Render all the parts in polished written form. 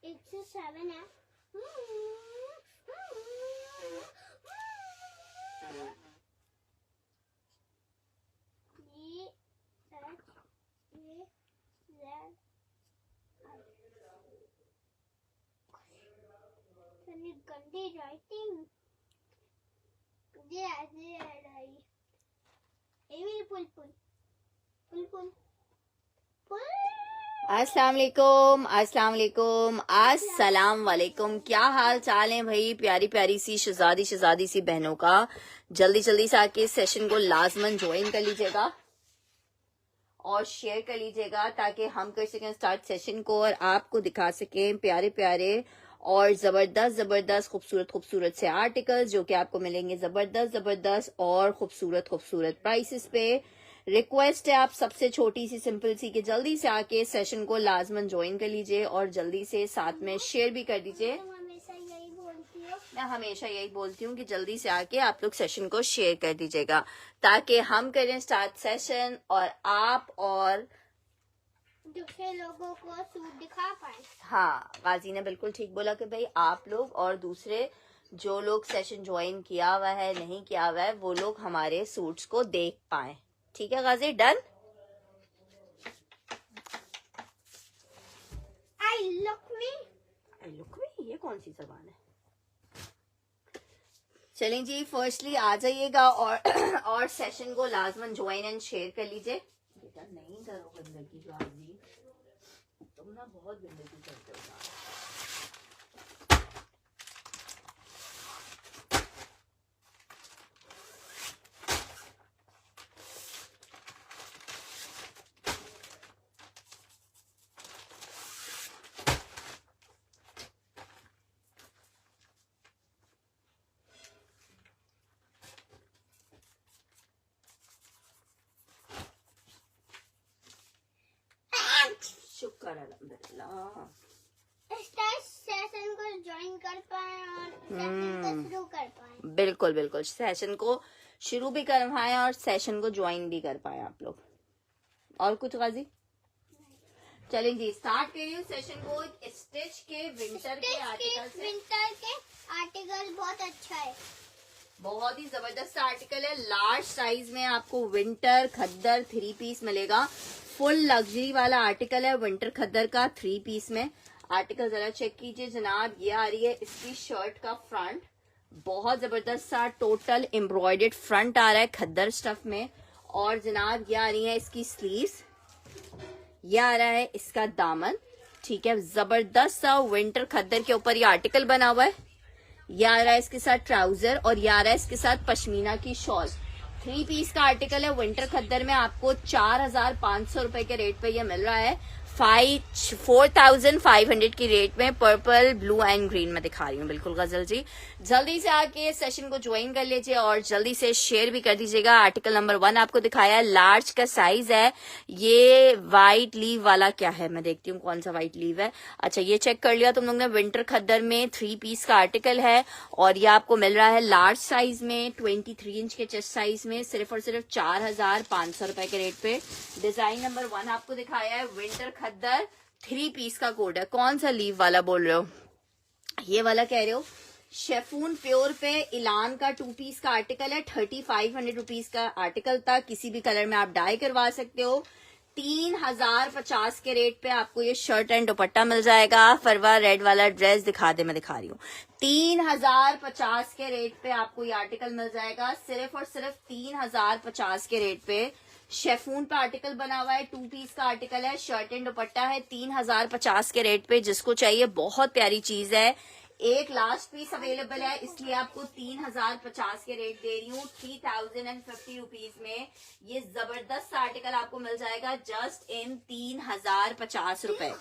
107 है। गंदी राइटिंग ये ऐसे रही। मेरी पुल पुल पुल पुल पुल। अस्सलाम वालेकुम, अस्सलाम वालेकुम, अस्सलाम वालेकुम। क्या हाल चाल है भाई? प्यारी प्यारी सी शहजादी सी बहनों का जल्दी जल्दी से आके इस सेशन को लाजमन ज्वाइन कर लीजिएगा और शेयर कर लीजिएगा ताकि हम कर सकें स्टार्ट सेशन को और आपको दिखा सकें प्यारे प्यारे और जबरदस्त खूबसूरत से आर्टिकल्स जो कि आपको मिलेंगे जबरदस्त और खूबसूरत प्राइसेस पे। रिक्वेस्ट है आप सबसे छोटी सी सिंपल सी कि जल्दी से आके सेशन को लाजमन ज्वाइन कर लीजिए और जल्दी से साथ में शेयर भी कर दीजिए। मैं हमेशा यही बोलती हूँ कि जल्दी से आके आप लोग सेशन को शेयर कर दीजिएगा ताकि हम करें स्टार्ट सेशन और आप और दूसरे लोगों को सूट दिखा पाए। हाँ, गाजी ने बिल्कुल ठीक बोला कि भाई आप लोग और दूसरे जो लोग सेशन ज्वाइन किया हुआ है नहीं किया हुआ है वो लोग हमारे सूट्स को देख पाए। ठीक है गाजी, डन। आई लुक मी ये कौन सी जबान है? चलें जी, फर्स्टली आ जाइएगा और सेशन को लाजमन ज्वाइन एंड शेयर कर लीजिए। बेटा नहीं करो गंदगी गाजी, तुम ना बहुत गंदगी करते हो। शुक्र अल्हम्दुलिल्लाह सेशन को ज्वाइन कर पाए और सेशन को शुरू कर पाए। बिल्कुल सेशन को शुरू भी करवाएं और सेशन को ज्वाइन भी कर पाए आप लोग। और कुछ गाजी? चलें जी, स्टार्ट करिए सेशन को। स्टिच के विंटर के आर्टिकल बहुत अच्छा है, बहुत ही जबरदस्त आर्टिकल है। लार्ज साइज में आपको विंटर खद्दर 3 पीस मिलेगा। फुल लग्जरी वाला आर्टिकल है विंटर खद्दर का 3 पीस में। आर्टिकल जरा चेक कीजिए जनाब। ये आ रही है इसकी शर्ट का फ्रंट, बहुत जबरदस्त सा टोटल एम्ब्रॉयडर्ड फ्रंट आ रहा है खद्दर स्टफ में। और जनाब ये आ रही है इसकी स्लीव्स, ये आ रहा है इसका दामन। ठीक है, जबरदस्त सा विंटर खद्दर के ऊपर ये आर्टिकल बना हुआ है। ये आ रहा है इसके साथ ट्राउजर और ये आ रहा है इसके साथ पश्मीना की शॉल। 3 पीस का आर्टिकल है विंटर खद्दर में। आपको 4500 रुपए के रेट पे ये मिल रहा है। 4500 की रेट में पर्पल ब्लू एंड ग्रीन में दिखा रही हूँ। बिल्कुल गजल जी, जल्दी से आके सेशन को ज्वाइन कर लीजिए और जल्दी से शेयर भी कर दीजिएगा। आर्टिकल नंबर 1 आपको दिखाया है, लार्ज का साइज है। ये व्हाइट लीव वाला क्या है, मैं देखती हूँ कौन सा व्हाइट लीव है। अच्छा, ये चेक कर लिया तुम लोग ने। विंटर खद्दर में 3 पीस का आर्टिकल है और ये आपको मिल रहा है लार्ज साइज में 23 इंच के चेस्ट साइज में सिर्फ और सिर्फ 4500 रुपए के रेट पे। डिजाइन नंबर 1 आपको दिखाया है विंटर खद्दर 3 पीस का कोड है। कौन सा लीव वाला बोल रहे हो? ये वाला कह रहे हो? शेफून प्योर पे इलान का 2 पीस का आर्टिकल है। 3500 रुपीज का आर्टिकल था। किसी भी कलर में आप डाई करवा सकते हो। 3050 के रेट पे आपको ये शर्ट एंड दुपट्टा मिल जाएगा। फरवा रेड वाला ड्रेस दिखा दे, मैं दिखा रही हूँ। 3050 के रेट पे आपको ये आर्टिकल मिल जाएगा। सिर्फ और सिर्फ 3050 के रेट पे शेफून पे आर्टिकल बना हुआ है। 2 पीस का आर्टिकल है, शर्ट एंड दुपट्टा है। 3050 के रेट पे जिसको चाहिए, बहुत प्यारी चीज है। एक लास्ट पीस अवेलेबल है, इसलिए आपको 3050 के रेट दे रही हूँ। 3050 रुपीज में ये जबरदस्त आर्टिकल आपको मिल जाएगा जस्ट इन 3050 रुपए।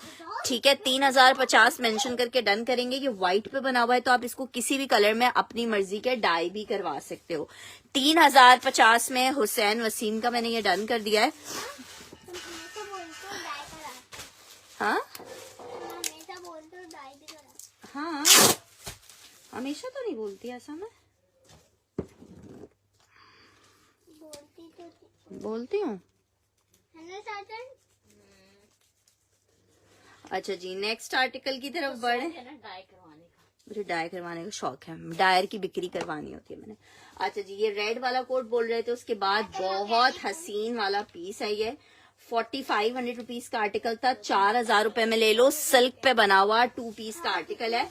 ठीक है, 3050 मेंशन करके डन करेंगे। ये व्हाइट पे बना हुआ है तो आप इसको किसी भी कलर में अपनी मर्जी के डाई भी करवा सकते हो। 3050 में हुसैन वसीम का मैंने ये डन कर दिया है। हाँ हाँ, हमेशा तो नहीं बोलती ऐसा। मैं बोलती हूँ। अच्छा जी, नेक्स्ट आर्टिकल की तरफ बढ़े। डाई करवाने का, मुझे डाई करवाने का शौक है, डायर की बिक्री करवानी होती है मैंने। अच्छा जी, ये रेड वाला कोट बोल रहे थे, उसके बाद बहुत हसीन वाला पीस है ये। 4500 रुपीज का आर्टिकल था, 4000 रुपए में ले लो। सिल्क पे बना हुआ 2 पीस का आर्टिकल है।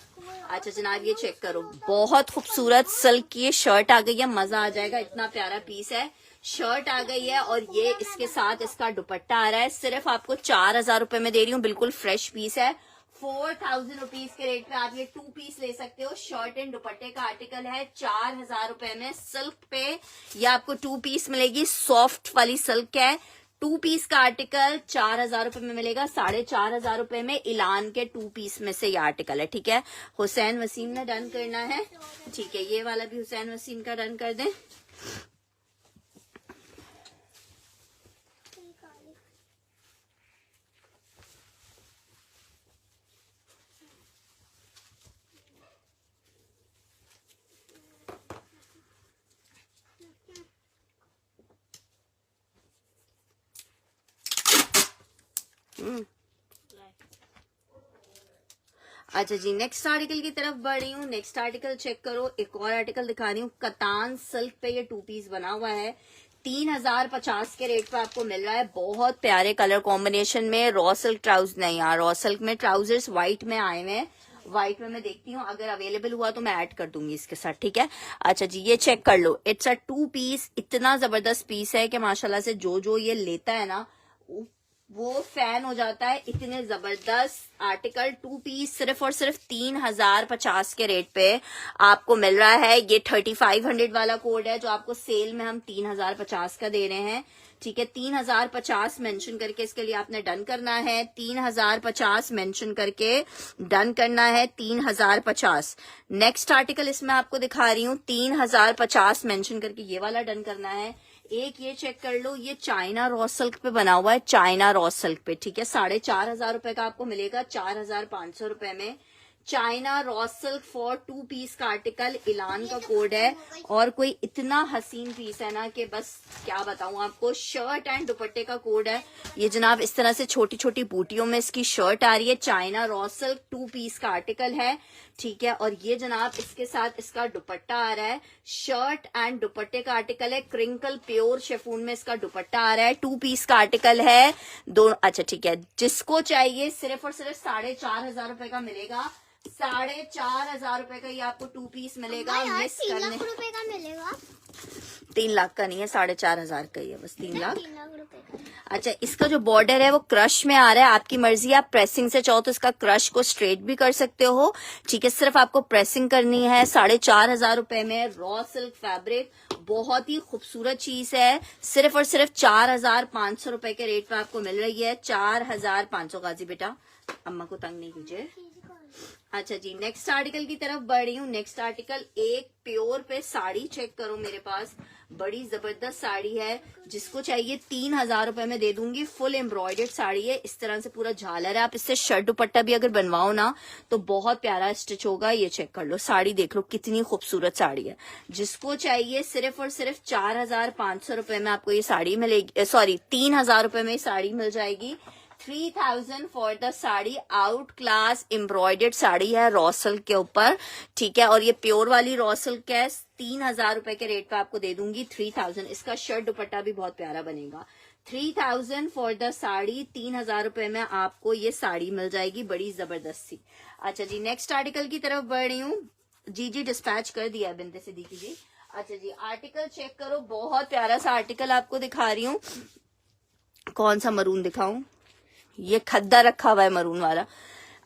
अच्छा जनाब, ये चेक करो, बहुत खूबसूरत सिल्क की ये शर्ट आ गई है, मजा आ जाएगा, इतना प्यारा पीस है। शर्ट आ गई है और ये इसके साथ इसका दुपट्टा आ रहा है। सिर्फ आपको 4000 रुपए में दे रही हूँ, बिल्कुल फ्रेश पीस है। 4000 रुपीज के रेट पे आप ये 2 पीस ले सकते हो। शर्ट एंड दुपट्टे का आर्टिकल है 4000 रुपए में। सिल्क पे ये आपको 2 पीस मिलेगी, सॉफ्ट वाली सिल्क है। 2 पीस का आर्टिकल 4000 रुपए में मिलेगा, 4500 रुपए में इलान के 2 पीस में से ये आर्टिकल है। ठीक है, हुसैन वसीम ने डन करना है। ठीक है, ये वाला भी हुसैन वसीम का डन कर दें। अच्छा जी, नेक्स्ट आर्टिकल की तरफ बढ़ रही हूँ। नेक्स्ट आर्टिकल चेक करो, एक और आर्टिकल दिखा रही हूँ। कतान सिल्क पे ये 2 पीस बना हुआ है, 3050 के रेट पे आपको मिल रहा है। बहुत प्यारे कलर कॉम्बिनेशन में। रॉ सिल्क ट्राउजर नहीं यार, रॉ सिल्क में ट्राउजर्स व्हाइट में आए हुए हैं। व्हाइट में मैं देखती हूँ, अगर अवेलेबल हुआ तो मैं ऐड कर दूंगी इसके साथ। ठीक है, अच्छा जी, ये चेक कर लो, इट्स अ 2 पीस। इतना जबरदस्त पीस है कि माशाल्लाह से जो ये लेता है ना वो फैन हो जाता है। इतने जबरदस्त आर्टिकल 2 पीस सिर्फ और सिर्फ 3050 के रेट पे आपको मिल रहा है। ये 3500 वाला कोड है जो आपको सेल में हम 3050 का दे रहे हैं। ठीक है, 3050 मेंशन करके इसके लिए आपने डन करना है। 3050 मेंशन करके डन करना है, 3050। नेक्स्ट आर्टिकल इसमें आपको दिखा रही हूँ, 3050 मेंशन करके ये वाला डन करना है। एक ये चेक कर लो, ये चाइना रॉ सिल्क पे बना हुआ है, चाइना रॉ सिल्क पे। ठीक है, 4500 रुपए का आपको मिलेगा, 4500 रुपए में। China raw silk for 2 piece का आर्टिकल, इलान का कोड है। और कोई इतना हसीन पीस है ना कि बस क्या बताऊं आपको। शर्ट एंड दुपट्टे का कोड है ये जनाब। इस तरह से छोटी छोटी बूटियों में इसकी शर्ट आ रही है। चाइना रॉ सिल्क 2 पीस का आर्टिकल है। ठीक है, और ये जनाब इसके साथ इसका दुपट्टा आ रहा है। शर्ट एंड दुपट्टे का आर्टिकल है, क्रिंकल प्योर शेफून में इसका दुपट्टा आ रहा है। 2 पीस का आर्टिकल है दोनों। अच्छा ठीक है, जिसको चाहिए सिर्फ और सिर्फ 4500 रुपए का मिलेगा। 4500 रुपए का ये आपको 2 पीस मिलेगा। मिस 3 करने, लाख रुपए का मिलेगा। 3 लाख का नहीं है, 4500 का ही है, बस 3 लाख। 3 लाख रुपए का। अच्छा, इसका जो बॉर्डर है वो क्रश में आ रहा है। आपकी मर्जी, आप प्रेसिंग से चाहो तो इसका क्रश को स्ट्रेट भी कर सकते हो। ठीक है, सिर्फ आपको प्रेसिंग करनी है। 4500 रुपए में रॉ सिल्क फैब्रिक, बहुत ही खूबसूरत चीज है। सिर्फ और सिर्फ 4500 रुपए के रेट पे आपको मिल रही है। 4500। गाजी बेटा, अम्मा को तंग नहीं कीजिए। अच्छा जी, नेक्स्ट आर्टिकल की तरफ बढ़ रही हूँ। नेक्स्ट आर्टिकल एक प्योर पे साड़ी चेक करो, मेरे पास बड़ी जबरदस्त साड़ी है। जिसको चाहिए 3000 रुपए में दे दूंगी। फुल एम्ब्रॉयडर्ड साड़ी है, इस तरह से पूरा झालर है। आप इससे शर्ट दुपट्टा भी अगर बनवाओ ना तो बहुत प्यारा स्टिच होगा। ये चेक कर लो, साड़ी देख लो कितनी खूबसूरत साड़ी है। जिसको चाहिए सिर्फ और सिर्फ 4500 रुपए में आपको ये साड़ी मिलेगी। सॉरी, 3000 रुपए में साड़ी मिल जाएगी। 3000 for the sari. Out class embroidered sari है रॉ सिल्क के ऊपर। ठीक है, और ये प्योर वाली रॉ सिल्क है। 3000 रुपए के रेट पे आपको दे दूंगी। 3000। इसका शर्ट दुपट्टा भी बहुत प्यारा बनेगा। 3000 फॉर द साड़ी। 3000 रुपए में आपको ये साड़ी मिल जाएगी, बड़ी जबरदस्त सी। अच्छा जी, नेक्स्ट आर्टिकल की तरफ बढ़ रही हूँ। जी डिस्पैच कर दिया बिंदे सिद्दीकी जी। अच्छा जी, आर्टिकल चेक करो, बहुत प्यारा सा आर्टिकल आपको दिखा रही हूँ। कौन सा मरून दिखाऊं? ये खद्दा रखा हुआ है मरून वाला।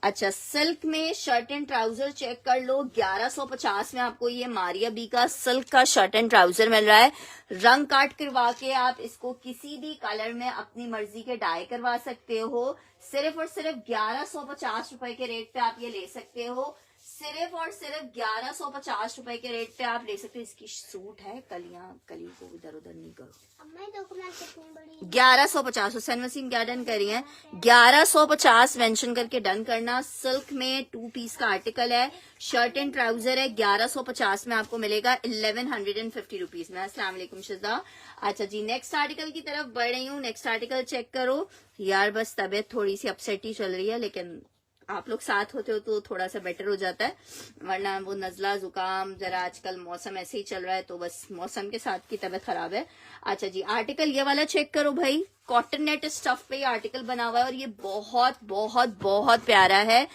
अच्छा, सिल्क में शर्ट एंड ट्राउजर चेक कर लो। 1150 में आपको ये मारिया बी का सिल्क का शर्ट एंड ट्राउजर मिल रहा है। रंग काट करवा के आप इसको किसी भी कलर में अपनी मर्जी के डाई करवा सकते हो। सिर्फ और सिर्फ 1150 रुपए के रेट पे आप ये ले सकते हो। सिर्फ और सिर्फ 1150 रुपए के रेट पे आप ले सकते हो। इसकी सूट है, कली को इधर उधर नहीं करो। अम्मा डॉक्यूमेंट कितनी बड़ी है? 1150। हुसैन वसीम क्या डन करी है? 1150 मेंशन करके डन करना। सिल्क में 2 पीस का आर्टिकल है, शर्ट एंड ट्राउजर है। 1150 में आपको मिलेगा 1150 रुपीज में। अस्सलाम वालेकुम शिजा। अच्छा जी, नेक्स्ट आर्टिकल की तरफ बढ़ रही हूँ। नेक्स्ट आर्टिकल चेक करो यार। बस तबीयत थोड़ी सी अपसेट ही चल रही है, लेकिन आप लोग साथ होते हो तो थोड़ा सा बेटर हो जाता है, वरना वो नजला जुकाम, जरा आजकल मौसम ऐसे ही चल रहा है, तो बस मौसम के साथ की तबीयत खराब है। अच्छा जी, आर्टिकल ये वाला चेक करो भाई। कॉटन नेट स्टफ पे ये आर्टिकल बना हुआ है और ये बहुत बहुत बहुत प्यारा है।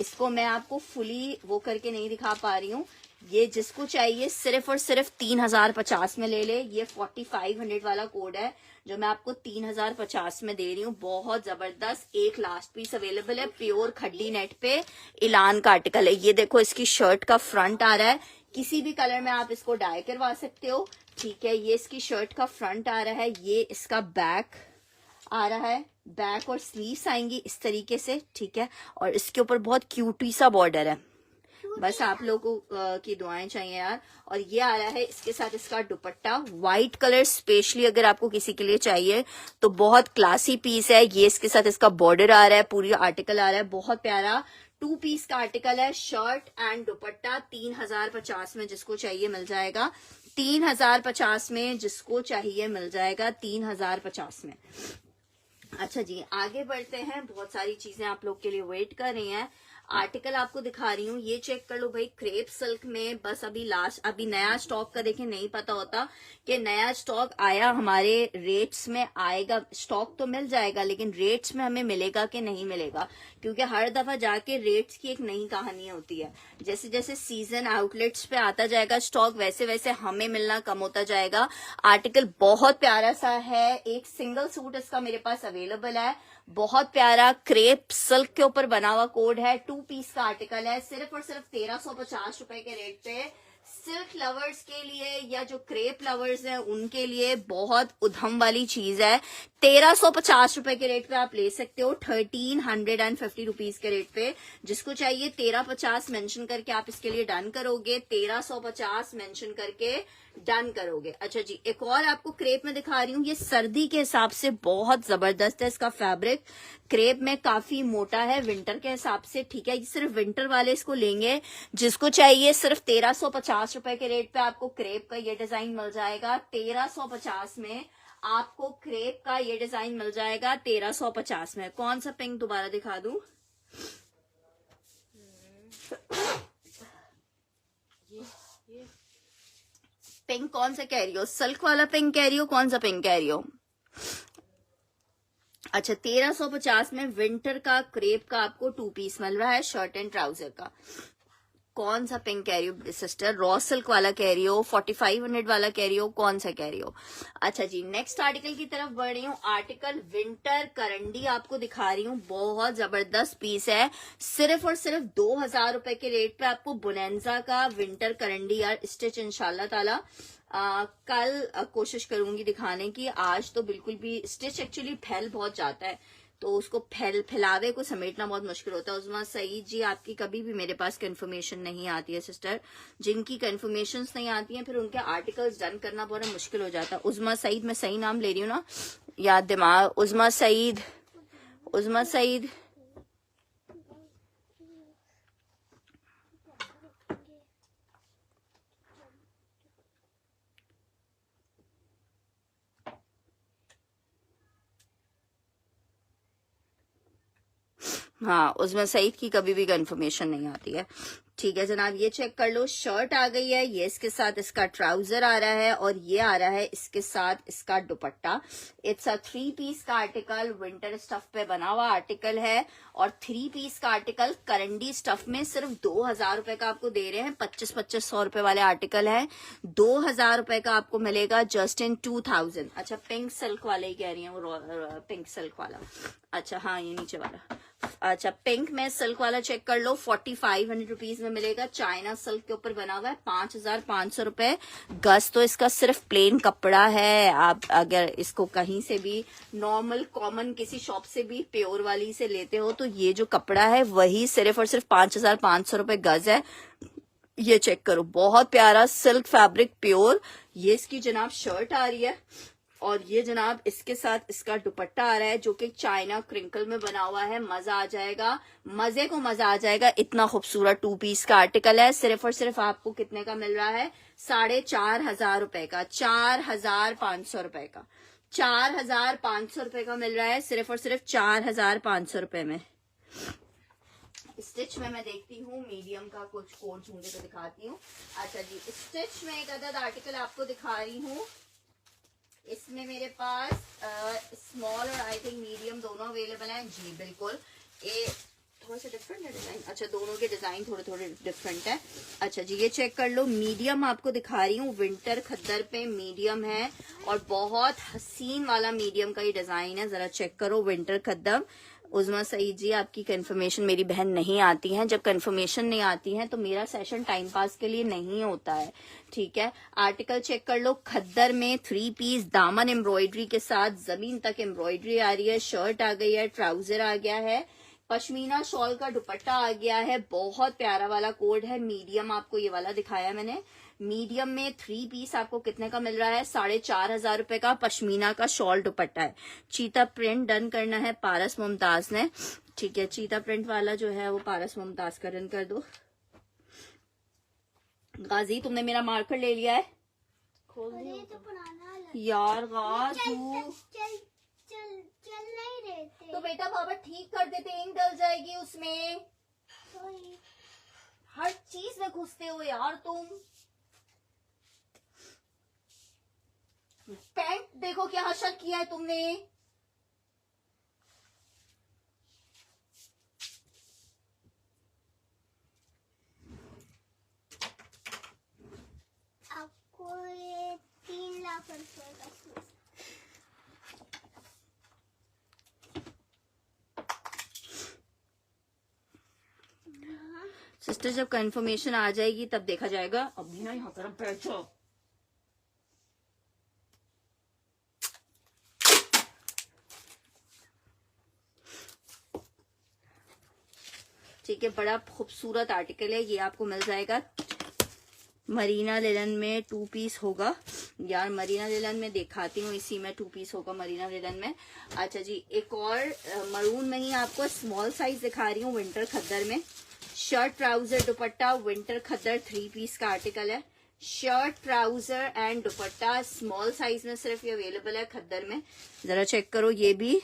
इसको मैं आपको फुली वो करके नहीं दिखा पा रही हूँ। ये जिसको चाहिए सिर्फ और सिर्फ 3050 में ले ले। ये 4500 वाला कोड है जो मैं आपको 3050 में दे रही हूँ। बहुत जबरदस्त। एक लास्ट पीस अवेलेबल है, प्योर खड्डी नेट पे इलान का आर्टिकल है। ये देखो, इसकी शर्ट का फ्रंट आ रहा है, किसी भी कलर में आप इसको डाई करवा सकते हो। ठीक है, ये इसकी शर्ट का फ्रंट आ रहा है, ये इसका बैक आ रहा है। बैक और स्लीव्स आएंगी इस तरीके से। ठीक है, और इसके ऊपर बहुत क्यूटी सा बॉर्डर है। बस आप लोगों की दुआएं चाहिए यार। और ये आ रहा है इसके साथ इसका दुपट्टा, व्हाइट कलर स्पेशली अगर आपको किसी के लिए चाहिए तो बहुत क्लासी पीस है। ये इसके साथ इसका बॉर्डर आ रहा है, पूरी आर्टिकल आ रहा है, बहुत प्यारा 2 पीस का आर्टिकल है। शर्ट एंड दुपट्टा 3050 में जिसको चाहिए मिल जाएगा। 3050 में जिसको चाहिए मिल जाएगा, 3050 में। अच्छा जी, आगे बढ़ते हैं। बहुत सारी चीजें आप लोग के लिए वेट कर रही हैं। आर्टिकल आपको दिखा रही हूँ, ये चेक कर लो भाई। क्रेप सिल्क में बस अभी नया स्टॉक का देखें नहीं पता होता कि नया स्टॉक आया, हमारे रेट्स में आएगा। स्टॉक तो मिल जाएगा लेकिन रेट्स में हमें मिलेगा कि नहीं मिलेगा, क्योंकि हर दफा जाके रेट्स की एक नई कहानी होती है। जैसे जैसे सीजन आउटलेट्स पे आता जाएगा स्टॉक, वैसे वैसे हमें मिलना कम होता जाएगा। आर्टिकल बहुत प्यारा सा है। एक सिंगल सूट इसका मेरे पास अवेलेबल है, बहुत प्यारा क्रेप सिल्क के ऊपर बना हुआ कोड है। 2 पीस का आर्टिकल है, सिर्फ और सिर्फ 1350 रुपए के रेट पे। सिल्क लवर्स के लिए या जो क्रेप लवर्स हैं उनके लिए बहुत उधम वाली चीज है। 1350 रुपए के रेट पे आप ले सकते हो, 1350 रुपीज के रेट पे। जिसको चाहिए 1350 मेंशन करके आप इसके लिए डन करोगे, 1350 मेंशन करके डन करोगे। अच्छा जी, एक और आपको क्रेप में दिखा रही हूँ। ये सर्दी के हिसाब से बहुत जबरदस्त है। इसका फैब्रिक क्रेप में काफी मोटा है विंटर के हिसाब से। ठीक है, ये सिर्फ विंटर वाले इसको लेंगे। जिसको चाहिए सिर्फ 1350 रुपए के रेट पे आपको क्रेप का ये डिजाइन मिल जाएगा। 1350 में आपको क्रेप का ये डिजाइन मिल जाएगा, 1350 में। कौन सा पिंक दोबारा दिखा दूं? पिंक कौन सा कह रही हो? सिल्क वाला पिंक कह रही हो? कौन सा पिंक कह रही हो? अच्छा, 1350 में विंटर का क्रेप का आपको 2 पीस मिल रहा है, शर्ट एंड ट्राउजर का। कौन सा पिंक कह रही हो सिस्टर? रॉ सिल्क वाला कह रही हो? 4500 वाला कह रही हो? कौन सा कह रही हो? अच्छा जी, नेक्स्ट आर्टिकल की तरफ बढ़ रही हूँ। आर्टिकल विंटर करंडी आपको दिखा रही हूँ, बहुत जबरदस्त पीस है। सिर्फ और सिर्फ 2000 रुपए के रेट पे आपको बोनेंजा का विंटर करंडी यार स्टिच इंशाल्लाह ताला कल कोशिश करूंगी दिखाने की। आज तो बिल्कुल भी स्टिच एक्चुअली फैल बहुत जाता है, तो उसको फैलावे को समेटना बहुत मुश्किल होता है। उज़मा सईद जी, आपकी कभी भी मेरे पास कंफर्मेशन नहीं आती है सिस्टर। जिनकी कंफर्मेशन नहीं आती हैं फिर उनके आर्टिकल्स डन करना बहुत मुश्किल हो जाता है। उज़मा सईद, मैं सही नाम ले रही हूँ ना, याद दिमाग। उज़मा सईद, उज़मा सईद। हाँ, उसमें सईद की कभी भी कंफर्मेशन नहीं आती है। ठीक है जनाब, ये चेक कर लो। शर्ट आ गई है, ये इसके साथ इसका ट्राउजर आ रहा है और ये आ रहा है इसके साथ इसका दुपट्टा। इट्स अ 3 पीस का आर्टिकल, विंटर स्टफ पे बना हुआ आर्टिकल है। और 3 पीस का आर्टिकल करंडी स्टफ में सिर्फ 2000 रुपए का आपको दे रहे हैं। 2500 रुपए वाले आर्टिकल है, 2000 रुपए का आपको मिलेगा जस्ट इन 2000। अच्छा, पिंक सिल्क वाले ही कह रही है वो, पिंक सिल्क वाला। अच्छा हाँ, ये नीचे वाला अच्छा, पिंक में सिल्क वाला चेक कर लो, 4500 रुपीज में मिलेगा। चाइना सिल्क के ऊपर बना हुआ है, 5500 रुपए गज। तो इसका सिर्फ प्लेन कपड़ा है। आप अगर इसको कहीं से भी नॉर्मल कॉमन किसी शॉप से भी प्योर वाली से लेते हो तो ये जो कपड़ा है वही सिर्फ और सिर्फ 5500 रुपए गज है। ये चेक करो, बहुत प्यारा सिल्क फैब्रिक प्योर। ये इसकी जनाब शर्ट आ रही है और ये जनाब इसके साथ इसका दुपट्टा आ रहा है जो कि चाइना क्रिंकल में बना हुआ है। मजा आ जाएगा, मजे को मजा आ जाएगा। इतना खूबसूरत 2 पीस का आर्टिकल है। सिर्फ और सिर्फ आपको कितने का मिल रहा है? 4500 रुपए का, 4500 रुपए का, 4500 रुपए का मिल रहा है। सिर्फ और सिर्फ 4500 रुपए में। स्टिच में मैं देखती हूँ मीडियम का कुछ कोड झूमके पे दिखाती हूँ। अच्छा जी, स्टिच में एक अदद आर्टिकल आपको दिखा रही हूँ। इसमें मेरे पास स्मॉल और आई थिंक मीडियम दोनों अवेलेबल हैं। जी बिल्कुल, ये थोड़ा सा डिफरेंट है डिजाइन। अच्छा, दोनों के डिजाइन थोड़े थोड़े डिफरेंट है। अच्छा जी, ये चेक कर लो, मीडियम आपको दिखा रही हूँ। विंटर खद्दर पे मीडियम है और बहुत हसीन वाला मीडियम का ये डिजाइन है। जरा चेक करो, विंटर खद्दर। उज़मा सईद जी, आपकी कंफर्मेशन मेरी बहन नहीं आती है। जब कंफर्मेशन नहीं आती है तो मेरा सेशन टाइम पास के लिए नहीं होता है, ठीक है। आर्टिकल चेक कर लो, खद्दर में 3 पीस, दामन एम्ब्रॉयडरी के साथ जमीन तक एम्ब्रॉयडरी आ रही है। शर्ट आ गई है, ट्राउजर आ गया है, पश्मीना शॉल का दुपट्टा आ गया है। बहुत प्यारा वाला कोड है। मीडियम आपको ये वाला दिखाया मैंने। मीडियम में 3 पीस आपको कितने का मिल रहा है? 4500 रुपए का पश्मीना का शॉल दुपट्टा है। चीता प्रिंट डन करना है पारस मुमताज ने, ठीक है। चीता प्रिंट वाला जो है वो पारस मुमताज का डन कर दो। गाजी, तुमने मेरा मार्कर ले लिया है? खोल अरे तो पुराना वाला। यार गाजू, चल नहीं रहे थे। तो बेटा बाबा ठीक कर देते, इंक डल जाएगी उसमें। हर चीज में घुसते हो यार तुम। पैंट देखो क्या हशर किया है तुमने। आपको ये 3 लाख रुपए का सूट। सिस्टर, जब कंफर्मेशन आ जाएगी तब देखा जाएगा। अब भी ना यहाँ पर बैठो। ठीक है, बड़ा खूबसूरत आर्टिकल है। ये आपको मिल जाएगा मरीना लिलन में 2 पीस होगा। यार मरीना लिलन में दिखाती हूँ, इसी में 2 पीस होगा मरीना लिलन में। अच्छा जी, एक और मरून में ही आपको स्मॉल साइज दिखा रही हूँ विंटर खद्दर में। शर्ट ट्राउजर दुपट्टा विंटर खद्दर 3 पीस का आर्टिकल है। Shirt trouser and dupatta small size में सिर्फ ये अवेलेबल है खद्दर में। जरा चेक करो, ये भी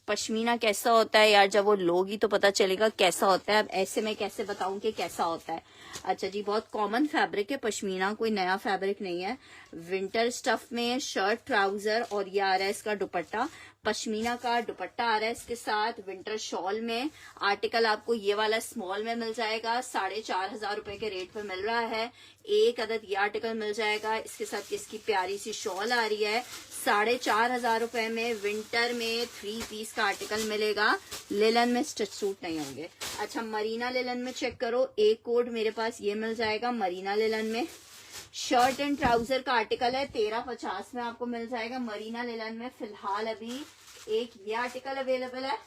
पश्मीना कैसा होता है यार, जब वो लोगी तो पता चलेगा कैसा होता है। अब ऐसे में कैसे बताऊं कि कैसा होता है। अच्छा जी, बहुत कॉमन फैब्रिक है पश्मीना, कोई नया फैब्रिक नहीं है। विंटर स्टफ में शर्ट ट्राउजर और ये आ रहा है इसका दुपट्टा। पश्मीना का दुपट्टा आ रहा है इसके साथ। विंटर शॉल में आर्टिकल आपको ये वाला स्मॉल में मिल जाएगा। 4500 रुपए के रेट पर मिल रहा है। एक अदद ये आर्टिकल मिल जाएगा। इसके साथ इसकी प्यारी सी शॉल आ रही है। 4500 रुपए में विंटर में 3 पीस का आर्टिकल मिलेगा। लिलन में स्टिच सूट नहीं होंगे। अच्छा, मरीना लिलन में चेक करो, एक कोड मेरे पास ये मिल जाएगा मरीना लिलन में। शर्ट एंड ट्राउजर का आर्टिकल है, 1350 में आपको मिल जाएगा मरीना लिलन में। फिलहाल अभी एक ये आर्टिकल अवेलेबल है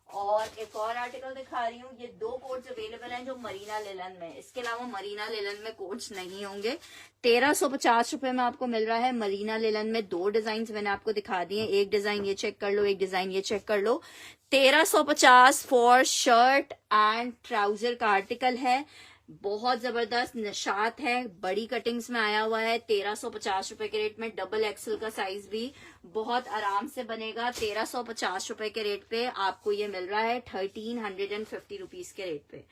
और एक और आर्टिकल दिखा रही हूँ। ये 2 कोड्स अवेलेबल हैं जो मरीना लिलन में। इसके अलावा मरीना लिलन में कोड्स नहीं होंगे। 1350 रुपए में आपको मिल रहा है मरीना लिलन में। 2 डिजाइन मैंने आपको दिखा दिए। एक डिजाइन ये चेक कर लो, एक डिजाइन ये चेक कर लो। 1350 फॉर शर्ट एंड ट्राउजर का आर्टिकल है। बहुत जबरदस्त निशात है, बड़ी कटिंग्स में आया हुआ है। 1350 रुपए के रेट में। डबल एक्सल का साइज भी बहुत आराम से बनेगा। 1350 रुपए के रेट पे आपको ये मिल रहा है 1350 रुपीज के रेट पे।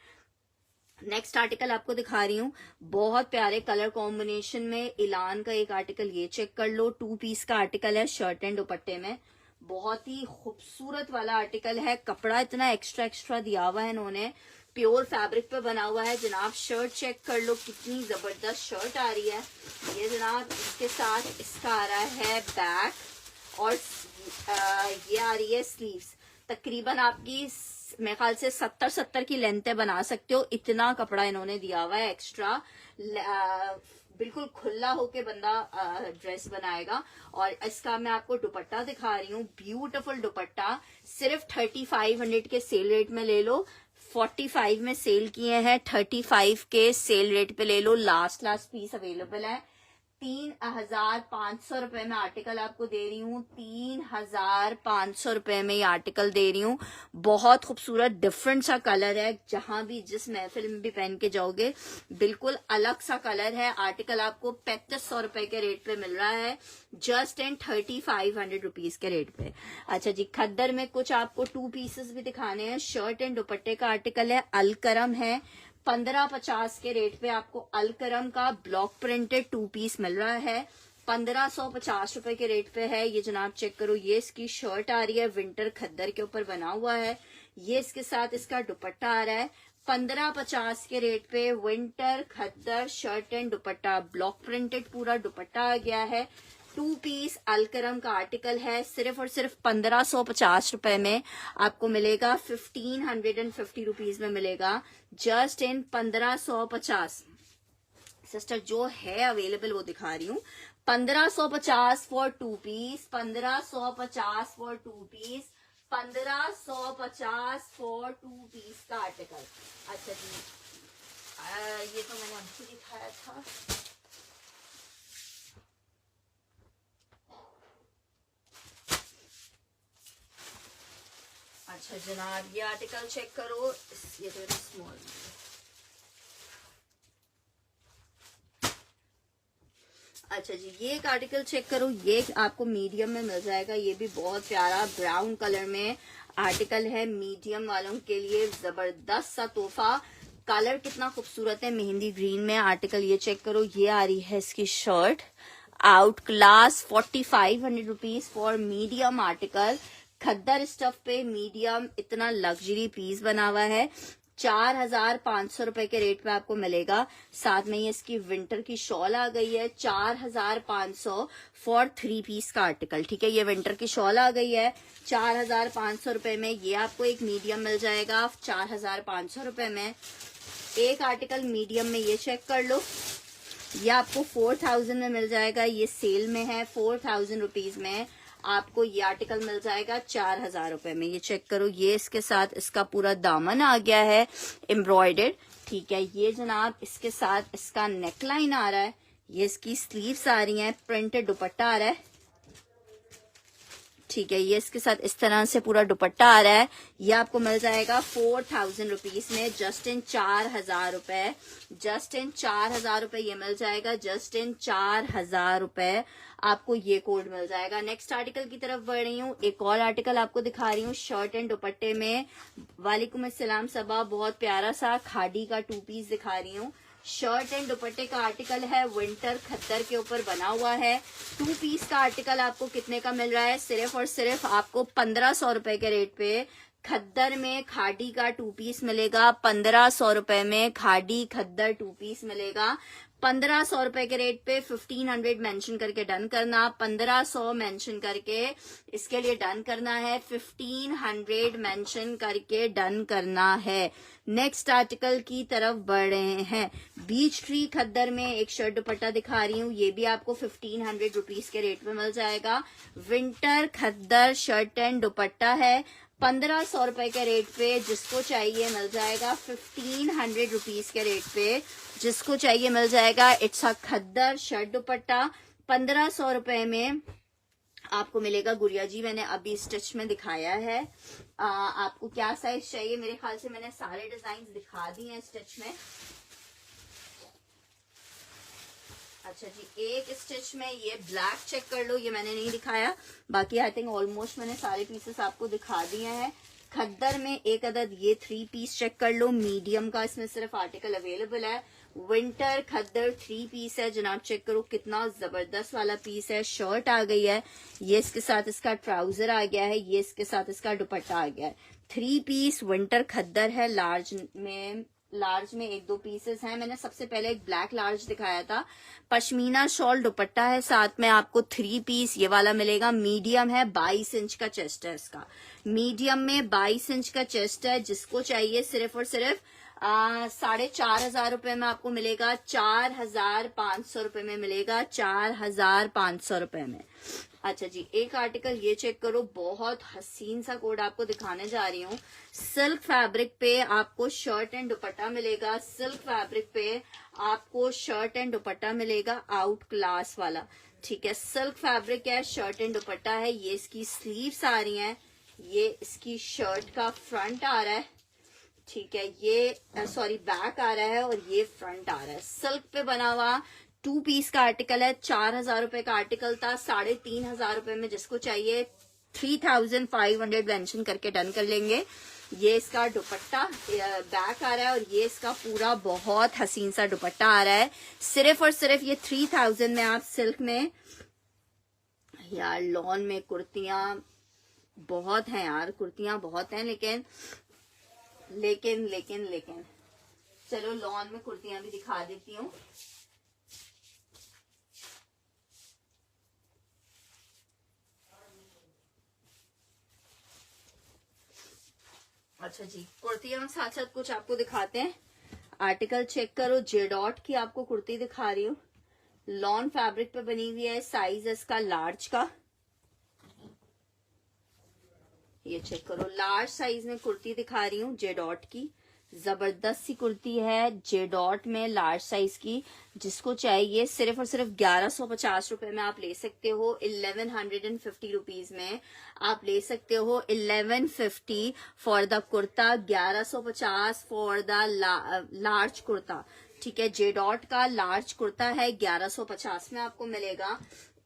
नेक्स्ट आर्टिकल आपको दिखा रही हूँ, बहुत प्यारे कलर कॉम्बिनेशन में इलान का एक आर्टिकल ये चेक कर लो। 2 पीस का आर्टिकल है शर्ट एंड दुपट्टे में। बहुत ही खूबसूरत वाला आर्टिकल है। कपड़ा इतना एक्स्ट्रा दिया हुआ है इन्होंने, प्योर फैब्रिक पे बना हुआ है। जनाब शर्ट चेक कर लो, कितनी जबरदस्त शर्ट आ रही है। ये जनाब इसके साथ इसका आ रहा है बैक और ये आ रही है स्लीव्स। तकरीबन आपकी मेरे ख्याल से 70 की लेंथ बना सकते हो, इतना कपड़ा इन्होंने दिया हुआ है एक्स्ट्रा। बिल्कुल खुला होके बंदा ड्रेस बनाएगा। और इसका मैं आपको दुपट्टा दिखा रही हूँ, ब्यूटीफुल दुपट्टा। सिर्फ 3500 के सेल रेट में ले लो, 45 में सेल किए हैं, 35 के सेल रेट पे ले लो। लास्ट पीस अवेलेबल है। 3500 रुपए में आर्टिकल आपको दे रही हूँ, 3500 रुपए में ये आर्टिकल दे रही हूँ। बहुत खूबसूरत डिफरेंट सा कलर है, जहां भी जिस महफिल में भी पहन के जाओगे बिल्कुल अलग सा कलर है। आर्टिकल आपको 3500 रुपए के रेट पे मिल रहा है, जस्ट एंड 3500 रुपीज के रेट पे। अच्छा जी, खद्दर में कुछ आपको 2 पीसेस भी दिखाने हैं। शर्ट एंड दुपट्टे का आर्टिकल है, अलकरम है। 1550 के रेट पे आपको अलकरम का ब्लॉक प्रिंटेड 2 पीस मिल रहा है। 1550 रुपए के रेट पे है ये जनाब, चेक करो। ये इसकी शर्ट आ रही है, विंटर खद्दर के ऊपर बना हुआ है। ये इसके साथ इसका दुपट्टा आ रहा है। 1550 के रेट पे winter khaddar shirt and dupatta, block printed पूरा दुपट्टा आ गया है। 2 पीस अलकरम का आर्टिकल है। सिर्फ और सिर्फ 1550 रुपए में आपको मिलेगा, 1550 रुपीज में मिलेगा, जस्ट इन 1550। सिस्टर जो है अवेलेबल वो दिखा रही हूँ। 1550 for 2 piece, 1550 for 2 piece, 1550 for 2 piece का आर्टिकल। अच्छा जी, ये तो मैंने आपको दिखाया था। अच्छा जनाब, ये आर्टिकल चेक करो, ये तो स्मॉल। अच्छा जी, ये एक आर्टिकल चेक करो, ये आपको मीडियम में मिल जाएगा। ये भी बहुत प्यारा ब्राउन कलर में आर्टिकल है, मीडियम वालों के लिए जबरदस्त सा तोहफा। कलर कितना खूबसूरत है, मेहंदी ग्रीन में आर्टिकल। ये चेक करो, ये आ रही है इसकी shirt, out class. 4500 rupees for medium article. Khaddar stuff पे मीडियम इतना लग्जरी पीस बना हुआ है। 4500 रुपए के रेट पे आपको मिलेगा। साथ में ये इसकी विंटर की शॉल आ गई है, 4500 फॉर 3 पीस का आर्टिकल। ठीक है, ये विंटर की शॉल आ गई है 4500 रुपए में। ये आपको एक मीडियम मिल जाएगा 4500 रुपए में। एक आर्टिकल मीडियम में ये चेक कर लो, ये आपको 4000 में मिल जाएगा। ये सेल में है, 4000 रुपीज में आपको ये आर्टिकल मिल जाएगा 4000 रुपए में। ये चेक करो, ये इसके साथ इसका पूरा दामन आ गया है एम्ब्रॉयडर्ड। ठीक है, ये जनाब इसके साथ इसका नेकलाइन आ रहा है, ये इसकी स्लीव्स आ रही हैं, प्रिंटेड दुपट्टा आ रहा है। ठीक है, ये इसके साथ इस तरह से पूरा दुपट्टा आ रहा है। ये आपको मिल जाएगा 4000 रुपीज में, जस्ट इन 4000 रुपए। जस्ट इन 4000 रुपए ये मिल जाएगा, जस्ट इन 4000 रुपए आपको ये कोड मिल जाएगा। नेक्स्ट आर्टिकल की तरफ बढ़ रही हूँ, एक और आर्टिकल आपको दिखा रही हूँ शर्ट एंड दुपट्टे में। वालेकुम अस्सलाम सबा, बहुत प्यारा सा खादी का 2 पीस दिखा रही हूँ। शर्ट एंड दुपट्टे का आर्टिकल है, विंटर खद्दर के ऊपर बना हुआ है। 2 पीस का आर्टिकल आपको कितने का मिल रहा है? सिर्फ और सिर्फ आपको 1500 रुपए के रेट पे खद्दर में खादी का 2 पीस मिलेगा। 1500 रुपए में खादी खद्दर 2 पीस मिलेगा। 1500 रुपए के रेट पे 1500 मेंशन करके डन करना, 1500 मेंशन करके इसके लिए डन करना है, 1500 मेंशन करके डन करना है। नेक्स्ट आर्टिकल की तरफ बढ़ रहे हैं। बीच ट्री खद्दर में एक शर्ट दुपट्टा दिखा रही हूँ, ये भी आपको 1500 रुपीज के रेट में मिल जाएगा। विंटर खद्दर शर्ट एंड दुपट्टा है, 1500 रुपए के रेट पे जिसको चाहिए मिल जाएगा। 1500 रुपीज के रेट पे जिसको चाहिए मिल जाएगा। इट्स अ खद्दर शर्ट दुपट्टा 1500 रुपए में आपको मिलेगा। गुड़िया जी, मैंने अभी स्टिच में दिखाया है। आपको क्या साइज चाहिए? मेरे ख्याल से मैंने सारे डिजाइन दिखा दिए हैं स्टिच में। अच्छा जी, एक स्टिच में ये ब्लैक चेक कर लो, ये मैंने नहीं दिखाया, बाकी आई थिंक ऑलमोस्ट मैंने सारे पीसेस आपको दिखा दिए हैं। खद्दर में एक अदद ये 3 पीस चेक कर लो, मीडियम का इसमें सिर्फ आर्टिकल अवेलेबल है। विंटर खद्दर 3 पीस है जनाब, चेक करो कितना जबरदस्त वाला पीस है। शर्ट आ गई है, ये इसके साथ इसका ट्राउजर आ गया है, ये इसके साथ इसका दुपट्टा आ गया है। 3 पीस विंटर खद्दर है, लार्ज में लार्ज में 1-2 पीसेस हैं। मैंने सबसे पहले एक ब्लैक लार्ज दिखाया था। पश्मीना शॉल दुपट्टा है, साथ में आपको 3 पीस ये वाला मिलेगा। मीडियम है, 22 इंच का चेस्ट है इसका। मीडियम में 22 इंच का चेस्ट है। जिसको चाहिए सिर्फ और सिर्फ 4,500 रुपए में आपको मिलेगा। 4,500 रुपए में मिलेगा। 4,500 रुपए में। अच्छा जी, एक आर्टिकल ये चेक करो, बहुत हसीन सा कोड आपको दिखाने जा रही हूँ। सिल्क फैब्रिक पे आपको शर्ट एंड दुपट्टा मिलेगा। सिल्क फैब्रिक पे आपको शर्ट एंड दुपट्टा मिलेगा, आउट क्लास वाला। ठीक है, सिल्क फैब्रिक है, शर्ट एंड दुपट्टा है। ये इसकी स्लीव्स आ रही हैं, ये इसकी शर्ट का फ्रंट आ रहा है। ठीक है, ये सॉरी बैक आ रहा है और ये फ्रंट आ रहा है। सिल्क पे बना हुआ 2 पीस का आर्टिकल है। 4,000 रुपए का आर्टिकल था। 3,500 रुपए में जिसको चाहिए 3,500 मेंशन करके डन कर लेंगे। ये इसका दुपट्टा बैक आ रहा है और ये इसका पूरा बहुत हसीन सा दुपट्टा आ रहा है। सिर्फ और सिर्फ ये 3,000 में आप सिल्क में, यार लॉन में कुर्तियां बहुत हैं यार, कुर्तियां बहुत हैं, लेकिन चलो लॉन में कुर्तियां भी दिखा देती हूँ। अच्छा जी, कुर्तियों में साथ साथ कुछ आपको दिखाते हैं। आर्टिकल चेक करो, जेडॉट की आपको कुर्ती दिखा रही हूँ। लॉन फैब्रिक पे बनी हुई है। साइज है इसका लार्ज का। ये चेक करो, लार्ज साइज में कुर्ती दिखा रही हूँ जेडॉट की। जबरदस्त सी कुर्ती है जेडॉट में, लार्ज साइज की। जिसको चाहिए सिर्फ और सिर्फ 1,150 रुपए में आप ले सकते हो। 1,150 रुपीज में आप ले सकते हो। 1,150 for the kurta, 1,150 for the large kurta. ठीक है, जेडॉट का लार्ज कुर्ता है, 1,150 में आपको मिलेगा।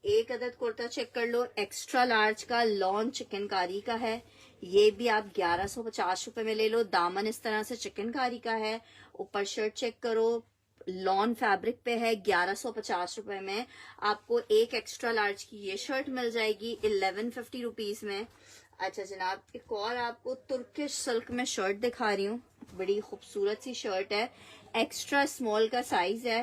एक अदद कुर्ता चेक कर लो, एक्स्ट्रा लार्ज का लॉन चिकनकारी का है। ये भी आप 1,150 रुपए में ले लो। दामन इस तरह से चिकनकारी का है। ऊपर शर्ट चेक करो, लॉन फैब्रिक पे है। 1,150 रुपए में आपको एक एक्स्ट्रा लार्ज की ये शर्ट मिल जाएगी 1,150 रुपीज में। अच्छा जनाब, एक और आपको तुर्किश सिल्क में शर्ट दिखा रही हूँ। बड़ी खूबसूरत सी शर्ट है, एक्स्ट्रा स्मॉल का साइज है।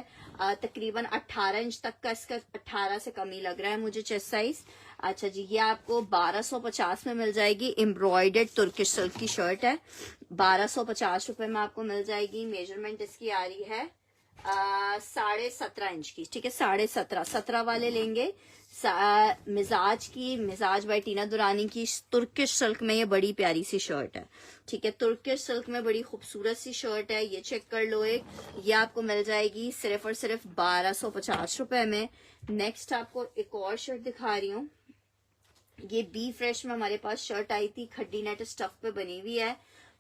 तकरीबन 18 इंच तक का, इसका 18 से कम ही लग रहा है मुझे चेस्ट साइज। अच्छा जी, ये आपको 1,250 में मिल जाएगी। एम्ब्रॉयडर्ड तुर्किश सिल्क की शर्ट है, 1,250 रुपए में आपको मिल जाएगी। मेजरमेंट इसकी आ रही है 17.5 इंच की। ठीक है, 17.5 वाले लेंगे। मिजाज बाय टीना दुरानी की तुर्किश सिल्क में ये बड़ी प्यारी सी शर्ट है। ठीक है, तुर्किश सिल्क में बड़ी खूबसूरत सी शर्ट है। ये चेक कर लो, ये आपको मिल जाएगी सिर्फ और सिर्फ 1,250 रुपए में। नेक्स्ट आपको एक और शर्ट दिखा रही हूँ। ये बी फ्रेश में हमारे पास शर्ट आई थी, खड्डी नेट स्टफ पे बनी हुई है।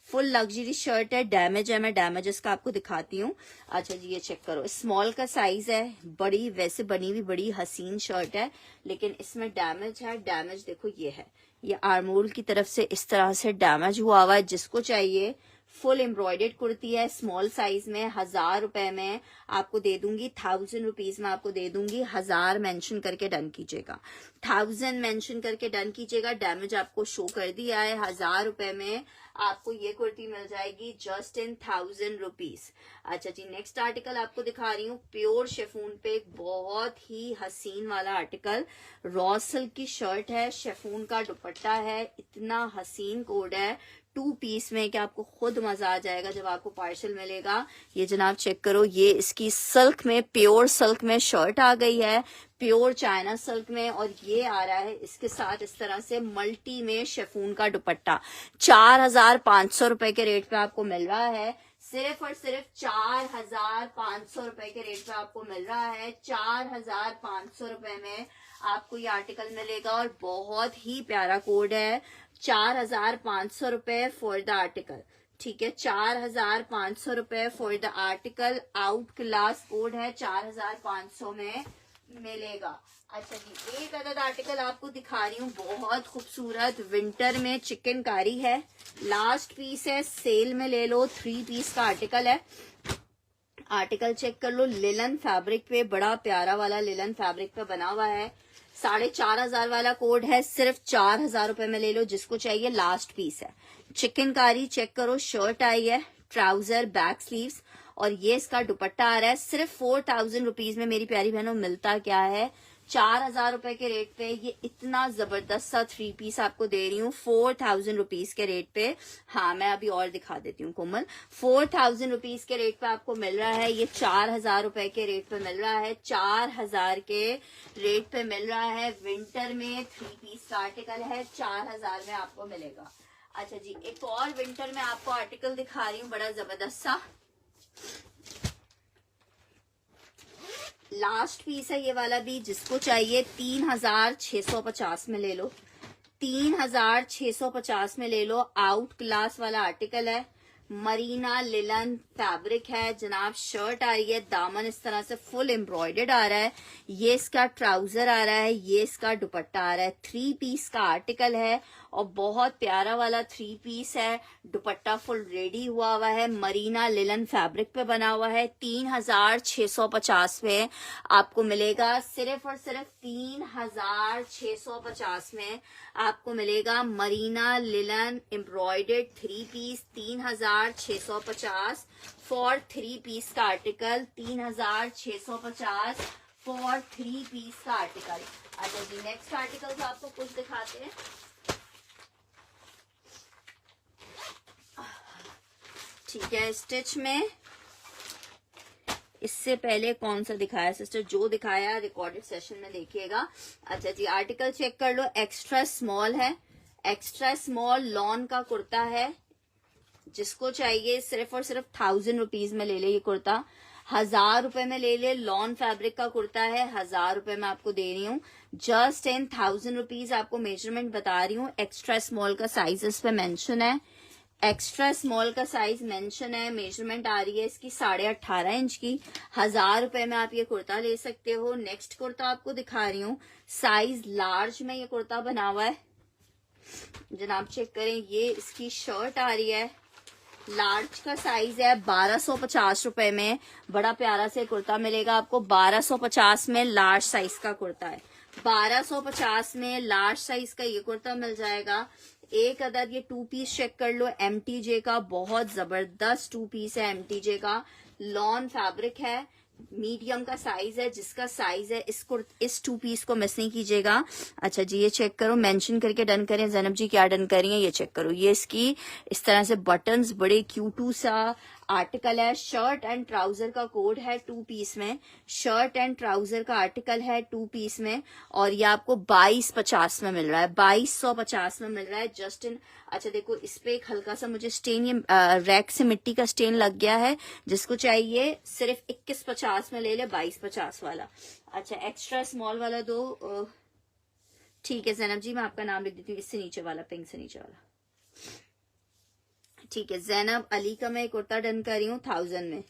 फुल लग्जरी शर्ट है। डैमेज है, मैं डैमेजेस का आपको दिखाती हूँ। अच्छा जी, ये चेक करो, स्मॉल का साइज है। बड़ी वैसे बनी हुई बड़ी हसीन शर्ट है, लेकिन इसमें डैमेज है। डैमेज देखो, ये है, ये आर्मोल की तरफ से इस तरह से डैमेज हुआ हुआ है। जिसको चाहिए, फुल एम्ब्रॉयडर्ड कुर्ती है, स्मॉल साइज में, 1,000 रुपए में आपको दे दूंगी। 1,000 रुपीज में आपको दे दूंगी। 1,000 मेंशन करके डन कीजिएगा, 1,000 मेंशन करके डन कीजिएगा। डैमेज आपको शो कर दिया है। 1,000 रुपए में आपको ये कुर्ती मिल जाएगी जस्ट इन 1,000 रुपीज। अच्छा जी, नेक्स्ट आर्टिकल आपको दिखा रही हूँ। प्योर शेफून पे एक बहुत ही हसीन वाला आर्टिकल, रॉ सिल्क की शर्ट है, शेफून का दुपट्टा है। इतना हसीन कोड है 2 पीस में कि आपको खुद मजा आ जाएगा जब आपको पार्सल मिलेगा। ये जनाब चेक करो, ये इसकी सिल्क में, प्योर सिल्क में शर्ट आ गई है, प्योर चाइना सिल्क में। और ये आ रहा है इसके साथ इस तरह से मल्टी में शेफून का दुपट्टा। 4,500 रुपए के रेट पे आपको मिल रहा है। सिर्फ और सिर्फ 4,500 रुपए के रेट पे आपको मिल रहा है। 4,500 रुपए में आपको ये आर्टिकल मिलेगा और बहुत ही प्यारा कोड है। 4,500 रुपए फॉर द आर्टिकल। ठीक है, 4,500 रुपए for the article. Out class code है, 4,500 में मिलेगा। अच्छा जी, एक अदद आर्टिकल आपको दिखा रही हूँ, बहुत खूबसूरत विंटर में चिकनकारी है। लास्ट पीस है, सेल में ले लो। 3 पीस का आर्टिकल है। आर्टिकल चेक कर लो, लिलन फैब्रिक पे, बड़ा प्यारा वाला लिलन फैब्रिक पे बना हुआ है। 4,500 वाला कोड है, सिर्फ 4,000 रुपए में ले लो जिसको चाहिए। लास्ट पीस है, चिकनकारी चेक करो, शर्ट आई है, ट्राउजर, बैक स्लीव्स, और ये इसका दुपट्टा आ रहा है सिर्फ 4000 रुपीज में। मेरी प्यारी बहनों, मिलता क्या है 4000 रुपए के रेट पे ये इतना जबरदस्त सा 3 पीस आपको दे रही हूँ 4000 रुपीज के रेट पे। हाँ, मैं अभी और दिखा देती हूँ कोमल। 4000 रुपीज के रेट पे आपको मिल रहा है, ये 4000 रुपए के रेट पे मिल रहा है, 4000 के रेट पे मिल रहा है। विंटर में 3 पीस का आर्टिकल है, 4000 में आपको मिलेगा। अच्छा जी, एक और विंटर में आपको आर्टिकल दिखा रही हूँ बड़ा जबरदस्त सा। लास्ट पीस है ये वाला भी, जिसको चाहिए 3650 में ले लो, 3650 में ले लो। आउट क्लास वाला आर्टिकल है, मरीना लिलन फैब्रिक है जनाब। शर्ट आ रही है, दामन इस तरह से फुल एम्ब्रॉयडर्ड आ रहा है, ये इसका ट्राउजर आ रहा है, ये इसका दुपट्टा आ रहा है। 3 पीस का आर्टिकल है और बहुत प्यारा वाला 3 पीस है। दुपट्टा फुल रेडी हुआ हुआ है, मरीना लिलन फैब्रिक पे बना हुआ है। 3650 में आपको मिलेगा, सिर्फ और सिर्फ 3650 में आपको मिलेगा Marina linen embroidered 3 piece. 3650 for 3 piece का आर्टिकल, 3650 फॉर 3 पीस का आर्टिकल। अच्छा जी, नेक्स्ट आर्टिकल तो आपको कुछ दिखाते हैं। ठीक है, स्टिच में इससे पहले कौन सा दिखाया सिस्टर? जो दिखाया रिकॉर्डेड सेशन में देखिएगा। अच्छा जी, आर्टिकल चेक कर लो। एक्स्ट्रा स्मॉल है, एक्स्ट्रा स्मॉल लॉन का कुर्ता है, जिसको चाहिए सिर्फ और सिर्फ 1000 रुपीज में ले ले। ये कुर्ता 1000 रुपए में ले ले। लॉन फैब्रिक का कुर्ता है, 1000 रुपए में आपको दे रही हूँ। जस्ट इन 1000 रुपीज आपको मेजरमेंट बता रही हूँ। एक्स्ट्रा स्मॉल का साइज इस पे मेंशन है, एक्स्ट्रा स्मॉल का साइज मेंशन है। मेजरमेंट आ रही है इसकी 18.5 इंच की। 1000 रुपए में आप ये कुर्ता ले सकते हो। नेक्स्ट कुर्ता आपको दिखा रही हूँ, साइज लार्ज में ये कुर्ता बना हुआ है जनाब। चेक करें, ये इसकी शर्ट आ रही है, लार्ज का साइज है। 1250 रुपए में बड़ा प्यारा से कुर्ता मिलेगा आपको। 1250 में लार्ज साइज का कुर्ता है, 1250 में लार्ज साइज का ये कुर्ता मिल जाएगा। एक अदद ये 2 पीस चेक कर लो, MTJ का बहुत जबरदस्त 2 पीस है। MTJ का लॉन फैब्रिक है, मीडियम का साइज है। जिसका साइज है इस 2 पीस को मिस नहीं कीजिएगा। अच्छा जी, ये चेक करो, मेंशन करके डन करें। जैनब जी क्या डन करी है ये चेक करो। ये इसकी इस तरह से बटन्स, बड़े क्यूटू सा आर्टिकल है। शर्ट एंड ट्राउजर का कोड है 2 पीस में, शर्ट एंड ट्राउजर का आर्टिकल है 2 पीस में, और ये आपको 2250 में मिल रहा है, 2250 में मिल रहा है जस्ट इन। अच्छा देखो, इस पे एक हल्का सा मुझे स्टेन, ये रैक से मिट्टी का स्टेन लग गया है। जिसको चाहिए सिर्फ 2150 में ले ले, 2250 वाला। अच्छा, एक्स्ट्रा स्मॉल वाला दो। ठीक है जैनब जी, मैं आपका नाम लिख देती हूँ, इससे नीचे वाला, पिंक से नीचे वाला। ठीक है, जैनब अली का मैं कुर्ता डन कर रही हूँ 1000 में।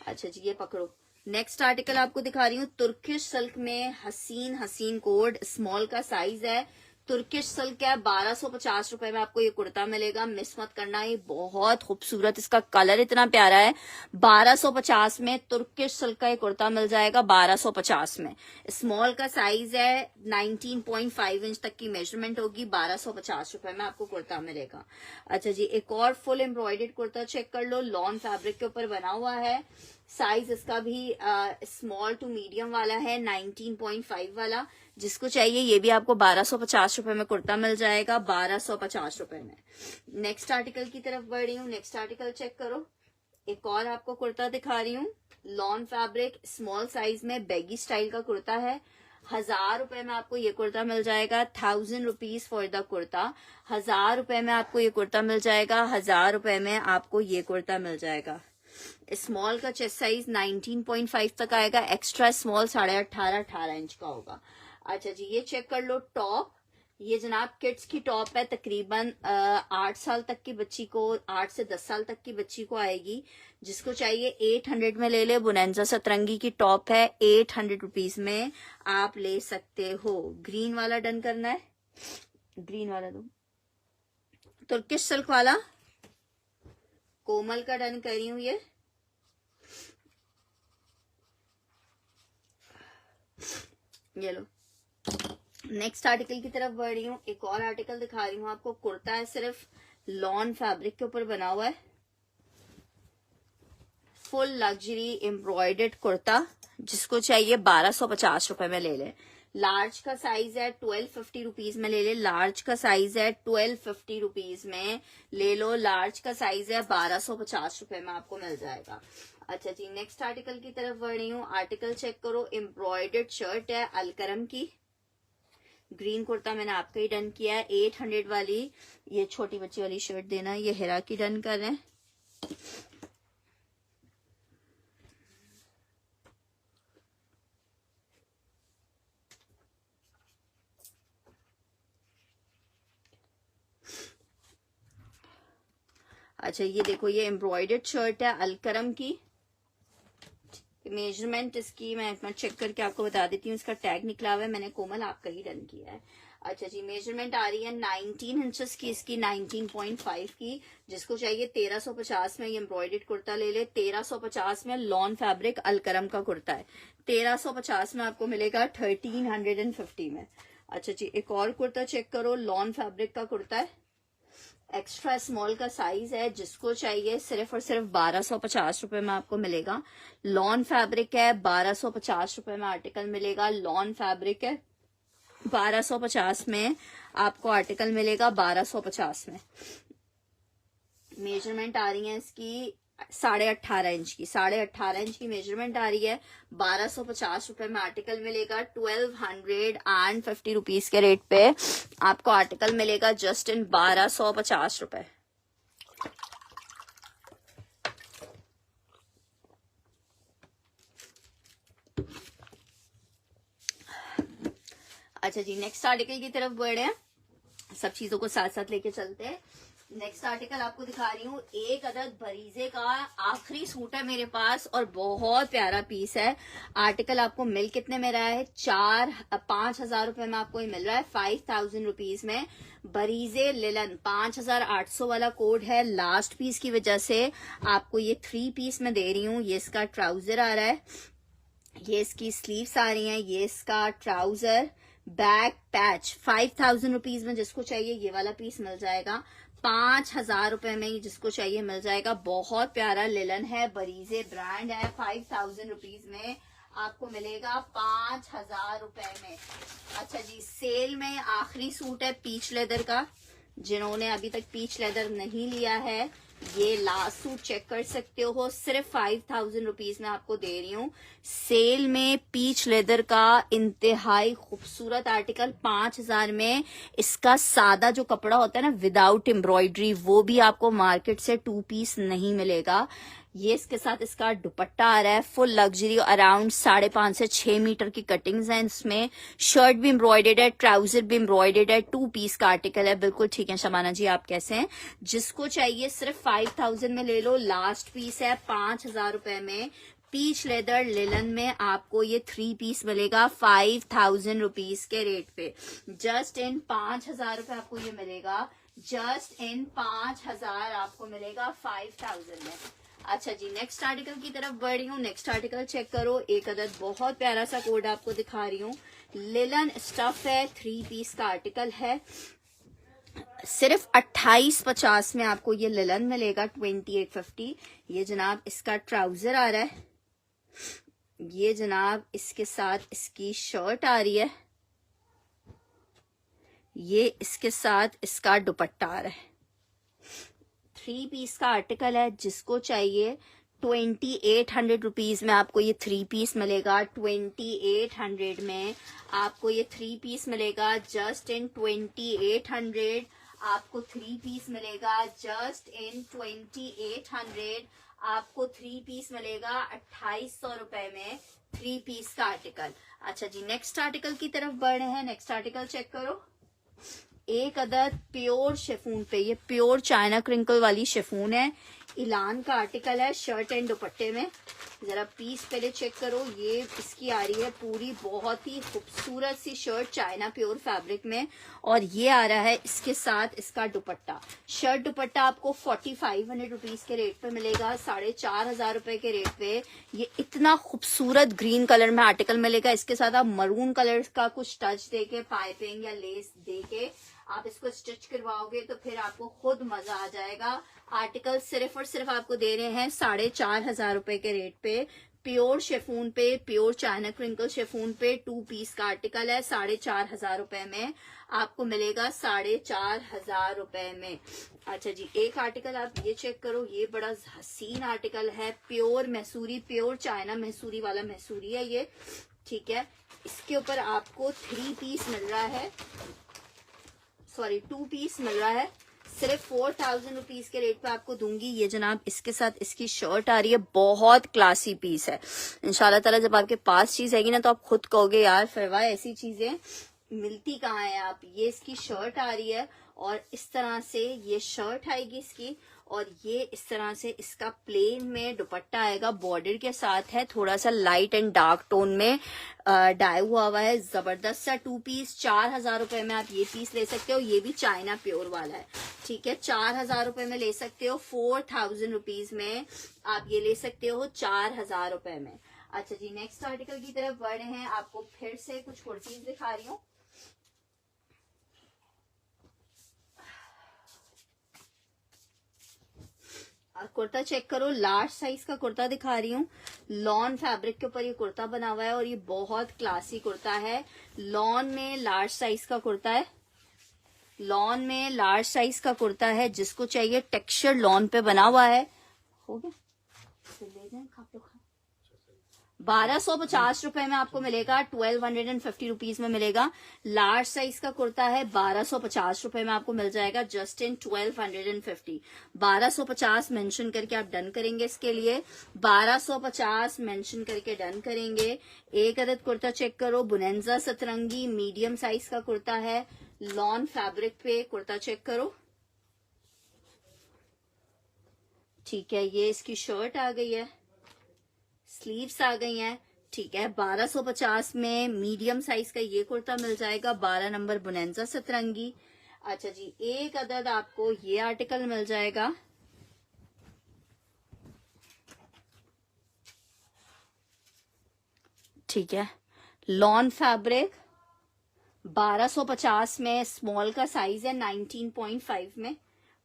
अच्छा जी, ये पकड़ो। नेक्स्ट आर्टिकल आपको दिखा रही हूँ, तुर्किश सिल्क में हसीन हसीन कोड, स्मॉल का साइज है। तुर्किश सिल्क है, 1250 रुपए में आपको ये कुर्ता मिलेगा। मिस मत करना, ये बहुत खूबसूरत, इसका कलर इतना प्यारा है। 1250 में तुर्किश सिल्क का ये कुर्ता मिल जाएगा, 1250 में। स्मॉल का साइज है, 19.5 इंच तक की मेजरमेंट होगी। 1250 रुपए में आपको कुर्ता मिलेगा। अच्छा जी, एक और फुल एम्ब्रॉयडर्ड कुर्ता चेक कर लो, लॉन फैब्रिक के ऊपर बना हुआ है। साइज इसका भी स्मॉल टू मीडियम वाला है, 19.5 वाला। जिसको चाहिए ये भी आपको 1250 रुपए में कुर्ता मिल जाएगा, 1250 रुपए में। नेक्स्ट आर्टिकल की तरफ बढ़ रही हूँ। नेक्स्ट आर्टिकल चेक करो, एक और आपको कुर्ता दिखा रही हूँ, लॉन फैब्रिक, स्मॉल साइज में बैगी स्टाइल का कुर्ता है। 1000 रुपए में आपको ये कुर्ता मिल जाएगा, 1000 रुपीज फॉर द कुर्ता। 1000 रुपए में आपको ये कुर्ता मिल जाएगा, 1000 रुपए में आपको ये कुर्ता मिल जाएगा। स्मॉल का चेस्ट साइज 19.5 तक आएगा, एक्स्ट्रा स्मॉल 18.5 इंच का होगा। अच्छा जी, ये चेक कर लो टॉप, ये जनाब किड्स की टॉप है, तकरीबन 8 साल तक की बच्ची को, 8 से 10 साल तक की बच्ची को आएगी। जिसको चाहिए 800 में ले ले। बुनेंजा सतरंगी की टॉप है, 800 रुपीज में आप ले सकते हो। ग्रीन वाला डन करना है, ग्रीन वाला दो। तुर्किश सिल्क वाला कोमल का डन कर रही हूँ। ये लो, नेक्स्ट आर्टिकल की तरफ बढ़ रही हूँ। एक और आर्टिकल दिखा रही हूँ आपको। कुर्ता है, सिर्फ लॉन फैब्रिक के ऊपर बना हुआ है, फुल लग्जरी एम्ब्रॉयडर्ड कुर्ता। जिसको चाहिए 1250 रुपए में ले ले। लार्ज का साइज है 1250 रुपीज में ले ले। लार्ज का साइज है 1250 रुपीज में ले लो। लार्ज का साइज है 1250 रुपए में आपको मिल जाएगा। अच्छा जी, नेक्स्ट आर्टिकल की तरफ बढ़ रही हूँ। आर्टिकल चेक करो। एम्ब्रॉयडर्ड शर्ट है अलकरम की। ग्रीन कुर्ता मैंने आपका ही डन किया है। 800 वाली ये छोटी बच्ची वाली शर्ट देना, ये हिरा की डन कर रहे हैं। अच्छा ये देखो, ये एम्ब्रॉयडर्ड शर्ट है अलकरम की। मेजरमेंट इसकी मैं चेक करके आपको बता देती हूँ। इसका टैग निकला हुआ है, मैंने कोमल आपका ही डन किया है। अच्छा जी, मेजरमेंट आ रही है 19 इंचेस की, इसकी 19.5 की। जिसको चाहिए 1350 में ये एम्ब्रॉयडर्ड कुर्ता ले ले। 1350 में लॉन फैब्रिक अलकरम का कुर्ता है। 1350 में आपको मिलेगा 1350 में। अच्छा जी, एक और कुर्ता चेक करो। लॉन फैब्रिक का कुर्ता है, एक्स्ट्रा स्मॉल का साइज है। जिसको चाहिए सिर्फ और सिर्फ 1250 रुपए में आपको मिलेगा। लॉन फैब्रिक है, 1250 रुपए में आर्टिकल मिलेगा। लॉन फैब्रिक है, 1250 में आपको आर्टिकल मिलेगा। 1250 में मेजरमेंट आ रही है इसकी 18.5 इंच की। 18.5 इंच की मेजरमेंट आ रही है। 1250 रुपए में आर्टिकल मिलेगा। 1250 रुपीज के रेट पे आपको आर्टिकल मिलेगा जस्ट इन 1250 रुपए। अच्छा जी, नेक्स्ट आर्टिकल की तरफ बढ़े हैं। सब चीजों को साथ साथ लेके चलते हैं। नेक्स्ट आर्टिकल आपको दिखा रही हूँ। एक अदद भरीजे का आखिरी सूट है मेरे पास और बहुत प्यारा पीस है। आर्टिकल आपको मिल कितने में रहा है? 5,000 रुपए में आपको ये मिल रहा है। 5,000 रुपीज में भरीजे लिलन 5,800 वाला कोड है। लास्ट पीस की वजह से आपको ये 3 पीस में दे रही हूँ। ये इसका ट्राउजर आ रहा है, ये इसकी स्लीव्स आ रही हैं, ये इसका ट्राउजर, बैक पैच। 5,000 रुपीज में जिसको चाहिए ये वाला पीस मिल जाएगा। 5,000 रुपए में जिसको चाहिए मिल जाएगा। बहुत प्यारा लिलन है, बरीजे ब्रांड है। 5,000 रुपीज में आपको मिलेगा 5,000 रुपए में। अच्छा जी, सेल में आखिरी सूट है पीच लेदर का। जिन्होंने अभी तक पीच लेदर नहीं लिया है ये लास्ट सूट चेक कर सकते हो। सिर्फ 5,000 रुपीज में आपको दे रही हूँ सेल में पीच लेदर का इंतहाई खूबसूरत आर्टिकल 5,000 में। इसका सादा जो कपड़ा होता है ना विदाउट एम्ब्रॉयडरी, वो भी आपको मार्केट से 2 पीस नहीं मिलेगा। ये इसके साथ इसका दुपट्टा आ रहा है, फुल लग्जरी। अराउंड 5.5 से 6 मीटर की कटिंग्स हैं इसमें। शर्ट भी एम्ब्रॉयडेड है, ट्राउजर भी एम्ब्रॉयडेड है। 2 पीस का आर्टिकल है। बिल्कुल ठीक है शबाना जी, आप कैसे हैं? जिसको चाहिए सिर्फ 5,000 में ले लो। लास्ट पीस है 5,000 रुपए में। पीच लेदर लिलन में आपको ये 3 पीस मिलेगा 5,000 रुपीज के रेट पे। जस्ट इन 5,000 रुपए आपको ये मिलेगा। जस्ट इन 5,000 आपको मिलेगा 5,000 में। अच्छा जी, नेक्स्ट आर्टिकल की तरफ बढ़ रही हूँ। नेक्स्ट आर्टिकल चेक करो। एक अदद बहुत प्यारा सा कोड आपको दिखा रही हूँ। लिलन स्टफ है, 3 पीस का आर्टिकल है। सिर्फ 2850 में आपको ये लिलन मिलेगा। 2850। ये जनाब इसका ट्राउजर आ रहा है, ये जनाब इसके साथ इसकी शर्ट आ रही है, ये इसके साथ इसका दुपट्टा आ रहा है। 3 पीस का आर्टिकल है। जिसको चाहिए 2800 रुपीज में आपको ये 3 पीस मिलेगा। 2800 में आपको ये 3 पीस मिलेगा। जस्ट इन 2800 आपको 3 पीस मिलेगा। जस्ट इन 2800 आपको 3 पीस मिलेगा 2,800 रुपए में 3 पीस का आर्टिकल। अच्छा जी, नेक्स्ट आर्टिकल की तरफ बढ़ रहे हैं। नेक्स्ट आर्टिकल चेक करो। एक अदद प्योर शिफॉन पे, ये प्योर चाइना क्रिंकल वाली शिफॉन है। इलान का आर्टिकल है शर्ट एंड दुपट्टे में। जरा पीस पहले चेक करो, ये इसकी आ रही है पूरी बहुत ही खूबसूरत सी शर्ट चाइना प्योर फैब्रिक में, और ये आ रहा है इसके साथ इसका दुपट्टा। शर्ट दुपट्टा आपको 4500 रुपीज के रेट पे मिलेगा, 4500 रुपए के रेट पे। ये इतना खूबसूरत ग्रीन कलर में आर्टिकल मिलेगा, इसके साथ आप मरून कलर का कुछ टच देके, पाइपिंग या लेस देके आप इसको स्टिच करवाओगे तो फिर आपको खुद मजा आ जाएगा। आर्टिकल सिर्फ और सिर्फ आपको दे रहे हैं 4500 रुपए के रेट पे, प्योर शेफून पे, प्योर चाइना क्रिंकल शेफून पे 2 पीस का आर्टिकल है। 4500 रुपए में आपको मिलेगा, 4500 रुपए में। अच्छा जी, एक आर्टिकल आप ये चेक करो, ये बड़ा हसीन आर्टिकल है, प्योर मैसूरी, प्योर चाइना मैसूरी वाला मैसूरी है ये, ठीक है। इसके ऊपर आपको 3 पीस मिल रहा है, सॉरी 2 पीस मिल रहा है, सिर्फ 4000 रुपीज के रेट पे आपको दूंगी। ये जनाब इसके साथ इसकी शर्ट आ रही है, बहुत क्लासी पीस है। इंशाल्लाह ताला जब आपके पास चीज आएगी ना तो आप खुद कहोगे यार फरवा ऐसी चीजें मिलती कहाँ है आप। ये इसकी शर्ट आ रही है और इस तरह से ये शर्ट आएगी इसकी, और ये इस तरह से इसका प्लेन में दुपट्टा आएगा, बॉर्डर के साथ है, थोड़ा सा लाइट एंड डार्क टोन में डाई हुआ है। जबरदस्त सा 2 पीस, 4000 रुपए में आप ये पीस ले सकते हो। ये भी चाइना प्योर वाला है, ठीक है, 4000 रुपए में ले सकते हो। 4000 रुपीज में आप ये ले सकते हो 4000 रुपए में। अच्छा जी, नेक्स्ट आर्टिकल की तरफ बढ़ रहे हैं, आपको फिर से कुछ कुर्तीज दिखा रही हूँ। कुर्ता चेक करो, लार्ज साइज का कुर्ता दिखा रही हूँ। लॉन फैब्रिक के ऊपर ये कुर्ता बना हुआ है और ये बहुत क्लासी कुर्ता है। लॉन में लार्ज साइज का कुर्ता है, लॉन में लार्ज साइज का कुर्ता है। जिसको चाहिए टेक्सचर लॉन पे बना हुआ है, हो गया ले जाए, खा लो। 1250 रुपए में आपको मिलेगा, 1250 रुपीज में मिलेगा। लार्ज साइज का कुर्ता है, 1250 रुपए में आपको मिल जाएगा, जस्ट इन 1250। 1250 मेंशन करके आप डन करेंगे इसके लिए, 1250 मेंशन करके डन करेंगे। एक अदद कुर्ता चेक करो, बुनेंजा सतरंगी मीडियम साइज का कुर्ता है, लॉन फैब्रिक पे कुर्ता चेक करो, ठीक है। ये इसकी शर्ट आ गई है, स्लीव्स आ गई हैं, ठीक है। 1250 में मीडियम साइज का ये कुर्ता मिल जाएगा, 12 नंबर बुनेंजा सतरंगी। अच्छा जी, एक अदद आपको ये आर्टिकल मिल जाएगा, ठीक है, लॉन फैब्रिक 1250 में, स्मॉल का साइज है 19.5 में।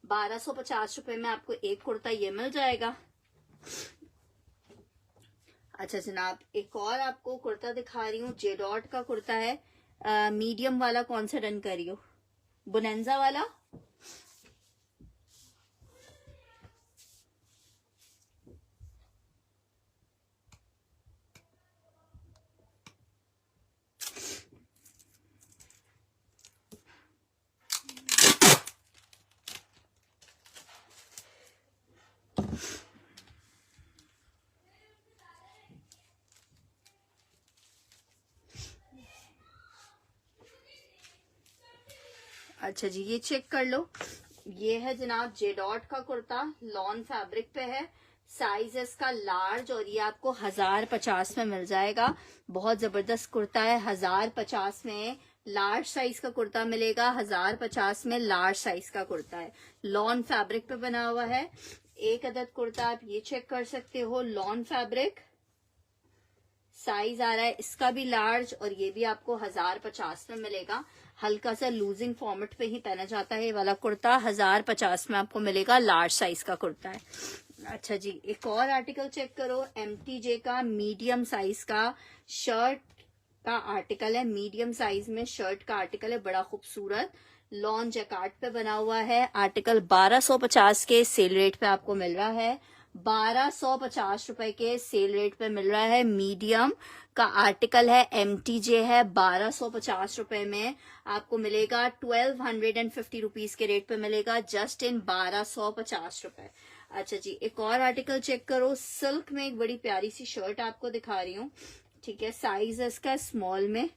1250 रुपए में आपको एक कुर्ता ये मिल जाएगा। अच्छा जनाब, एक और आपको कुर्ता दिखा रही हूँ, जेडॉट का कुर्ता है। मीडियम वाला कौन सा डन कर रही हो, बुनेंजा वाला? अच्छा जी, ये चेक कर लो, ये है जनाब जेडॉट का कुर्ता, लॉन फैब्रिक पे है, साइज है इसका लार्ज, और ये आपको 1050 में मिल जाएगा। बहुत जबरदस्त कुर्ता है, 1050 में लार्ज साइज का कुर्ता मिलेगा, 1050 में लार्ज साइज का कुर्ता है, लॉन फैब्रिक पे बना हुआ है। एक अदद कुर्ता आप ये चेक कर सकते हो, लॉन फैब्रिक, साइज आ रहा है इसका भी लार्ज, और ये भी आपको 1050 में मिलेगा। हल्का सा लूजिंग फॉर्मेट पे ही पहना जाता है ये वाला कुर्ता, 1050 में आपको मिलेगा, लार्ज साइज का कुर्ता है। अच्छा जी, एक और आर्टिकल चेक करो, MTJ का मीडियम साइज का शर्ट का आर्टिकल है, मीडियम साइज में शर्ट का आर्टिकल है, बड़ा खूबसूरत लॉन जैकार्ड पे बना हुआ है। आर्टिकल 1250 के सेल रेट पे आपको मिल रहा है, 1250 रुपए के सेल रेट पे मिल रहा है। मीडियम का आर्टिकल है, MTJ है, 1250 रुपए में आपको मिलेगा, 1250 रुपीज के रेट पे मिलेगा, जस्ट इन 1250 रुपए। अच्छा जी, एक और आर्टिकल चेक करो, सिल्क में एक बड़ी प्यारी सी शर्ट आपको दिखा रही हूँ, ठीक है, साइज है इसका स्मॉल में,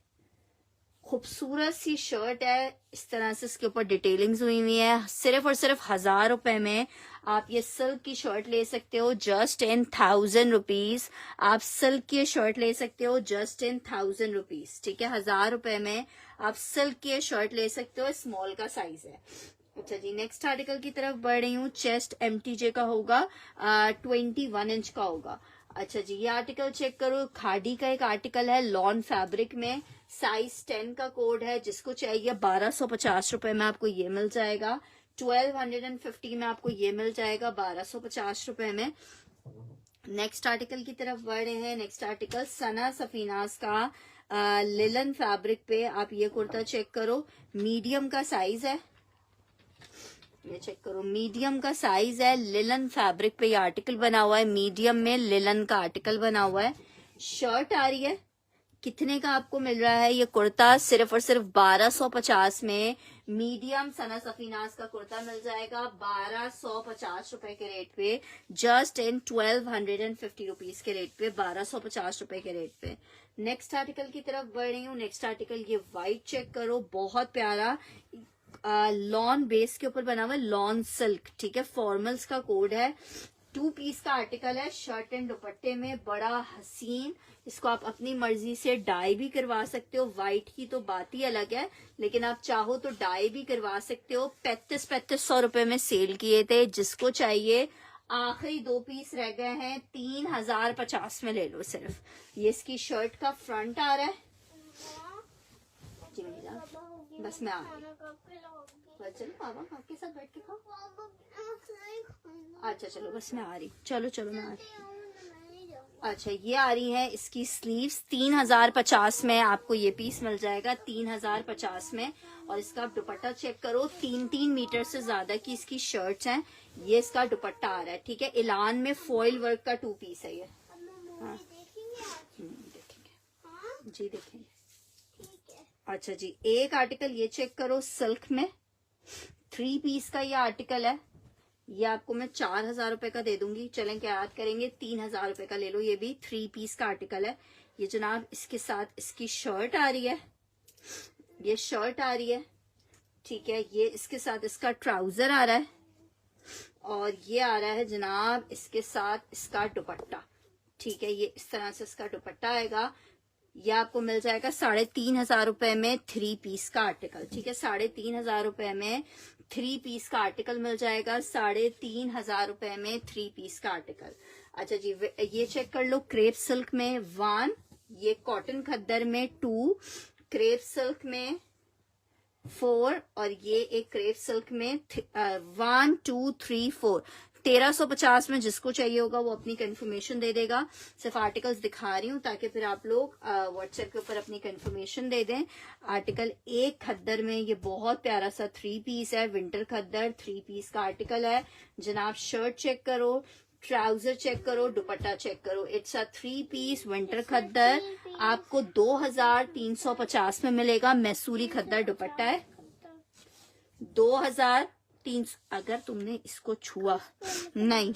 खूबसूरत सी शर्ट है, इस तरह से इसके ऊपर डिटेलिंग्स हुई हुई है। सिर्फ और सिर्फ 1000 रुपए में आप ये सिल्क की शर्ट ले सकते हो, जस्ट इन 1000 रुपीज। आप सिल्क की शर्ट ले सकते हो जस्ट इन 1000 रुपीज, ठीक है। 1000 रुपए में आप सिल्क की शर्ट ले सकते हो, स्मॉल का साइज है। अच्छा जी, नेक्स्ट आर्टिकल की तरफ बढ़ रही हूँ। चेस्ट MTJ का होगा, 21 इंच का होगा। अच्छा जी, ये आर्टिकल चेक करो, खादी का एक आर्टिकल है लॉन फैब्रिक में, साइज 10 का कोड है। जिसको चाहिए 1250 रुपए में आपको ये मिल जाएगा, 1250 में आपको ये मिल जाएगा 1250 रुपए में। नेक्स्ट आर्टिकल की तरफ बढ़ रहे हैं। नेक्स्ट आर्टिकल सना सफीनाज का लिलन फैब्रिक पे आप ये कुर्ता चेक करो, मीडियम का साइज है, ये चेक करो, मीडियम का साइज है, लिलन फैब्रिक पे ये आर्टिकल बना हुआ है, मीडियम में लिलन का आर्टिकल बना हुआ है। शर्ट आ रही है, कितने का आपको मिल रहा है ये कुर्ता? सिर्फ और सिर्फ 1250 में मीडियम सना सफीनाज का कुर्ता मिल जाएगा, 1250 रुपए के रेट पे, जस्ट इन 1250 रुपीज के रेट पे, 1250 रुपए के रेट पे। नेक्स्ट आर्टिकल की तरफ बढ़ रही हूँ। नेक्स्ट आर्टिकल ये व्हाइट चेक करो, बहुत प्यारा लॉन बेस के ऊपर बना हुआ है, लॉन सिल्क, ठीक है। फॉर्मल्स का कोड है, 2 पीस का आर्टिकल है, शर्ट एंड दुपट्टे में, बड़ा हसीन। इसको आप अपनी मर्जी से डाई भी करवा सकते हो, व्हाइट की तो बात ही अलग है, लेकिन आप चाहो तो डाई भी करवा सकते हो। 3500 रुपए में सेल किए थे, जिसको चाहिए आखिरी 2 पीस रह गए हैं, 3050 में ले लो सिर्फ। ये इसकी शर्ट का फ्रंट आ रहा है जी, बस मैं आ रही हूँ, चलो पापा आपके साथ बैठ के खाओ। अच्छा चलो, बस मैं आ रही, चलो चलो मैं आ रही। अच्छा, ये आ रही है इसकी स्लीव्स, 3050 में आपको ये पीस मिल जाएगा, 3050 में। और इसका आप दुपट्टा चेक करो, 3-3 मीटर से ज्यादा की इसकी शर्ट्स हैं। ये इसका दुपट्टा आ रहा है, ठीक है। इलान में फॉइल वर्क का 2 पीस है ये। हाँ देखेंगे जी, देखेंगे। अच्छा जी, एक आर्टिकल ये चेक करो, सिल्क में 3 पीस का ये आर्टिकल है। ये आपको मैं 4000 रुपए का दे दूंगी, चलें क्या याद करेंगे, 3000 रुपए का ले लो। ये भी 3 पीस का आर्टिकल है ये जनाब। इसके साथ इसकी शर्ट आ रही है, ये शर्ट आ रही है, ठीक है। ये इसके साथ इसका ट्राउजर आ रहा है, और ये आ रहा है जनाब इसके साथ इसका दुपट्टा, ठीक है। ये इस तरह से इसका दुपट्टा आएगा। ये आपको मिल जाएगा 3500 रुपए में 3 पीस का आर्टिकल, ठीक है। 3500 रुपए में 3 पीस का आर्टिकल मिल जाएगा, 3500 रुपए में 3 पीस का आर्टिकल। अच्छा जी, ये चेक कर लो, क्रेप सिल्क में 1, ये कॉटन खद्दर में 2, क्रेप सिल्क में 4, और ये एक क्रेप सिल्क में 1 2 3 4। 1350 में जिसको चाहिए होगा वो अपनी कंफर्मेशन दे देगा। सिर्फ आर्टिकल्स दिखा रही हूँ ताकि फिर आप लोग व्हाट्सएप के ऊपर अपनी कंफर्मेशन दे दें। आर्टिकल एक खद्दर में ये बहुत प्यारा सा 3 पीस है, विंटर खद्दर 3 पीस का आर्टिकल है जनाब। शर्ट चेक करो, ट्राउजर चेक करो, दुपट्टा चेक करो। इट्स अ 3 पीस विंटर खद्दर, आपको 2350 में मिलेगा। मैसूरी खद्दर दुपट्टा है, 2300। अगर तुमने इसको छुआ नहीं,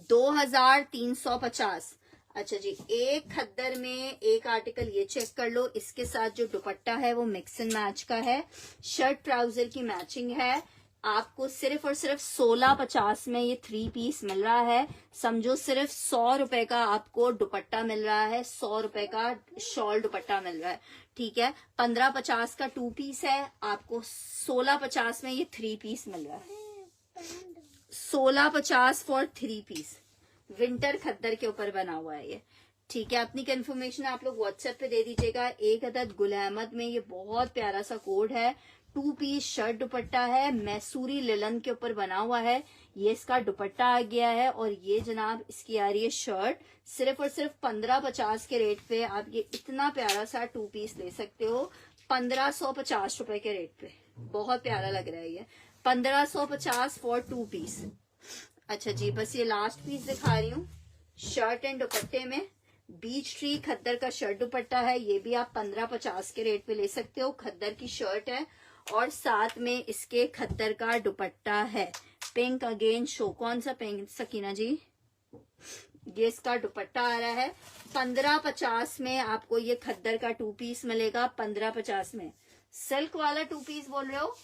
2350। अच्छा जी, एक खद्दर में एक आर्टिकल ये चेक कर लो, इसके साथ जो दुपट्टा है वो मिक्स एंड मैच का है, शर्ट ट्राउजर की मैचिंग है। आपको सिर्फ और सिर्फ 1650 में ये 3 पीस मिल रहा है। समझो सिर्फ 100 रुपए का आपको दुपट्टा मिल रहा है, 100 रुपए का शॉल दुपट्टा मिल रहा है, ठीक है। 1550 का 2 पीस है, आपको 1650 में ये 3 पीस मिल रहा है। 1650 फॉर 3 पीस, विंटर खद्दर के ऊपर बना हुआ है ये, ठीक है। अपनी कंफर्मेशन आप लोग व्हाट्सएप पे दे दीजिएगा। एक अदद गुल अहमद में ये बहुत प्यारा सा कोड है, 2 पीस शर्ट दुपट्टा है, मैसूरी लिलन के ऊपर बना हुआ है। ये इसका दुपट्टा आ गया है, और ये जनाब इसकी आ रही है शर्ट। सिर्फ और सिर्फ 1550 के रेट पे आप ये इतना प्यारा सा 2 पीस ले सकते हो, 1550 रुपए के रेट पे। बहुत प्यारा लग रहा है ये, 1550 फॉर 2 पीस। अच्छा जी, बस ये लास्ट पीस दिखा रही हूँ, शर्ट एंड दुपट्टे में बीच ट्री खद्दर का शर्ट दुपट्टा है। ये भी आप 1550 के रेट पे ले सकते हो। खद्दर की शर्ट है और साथ में इसके खद्दर का दुपट्टा है। पिंक अगेन शो, कौन सा पिंक सकीना जी? ये इसका दुपट्टा आ रहा है 1550 में। आपको ये खद्दर का 2 पीस मिलेगा 1550 में। सिल्क वाला 2 पीस बोल रहे हो,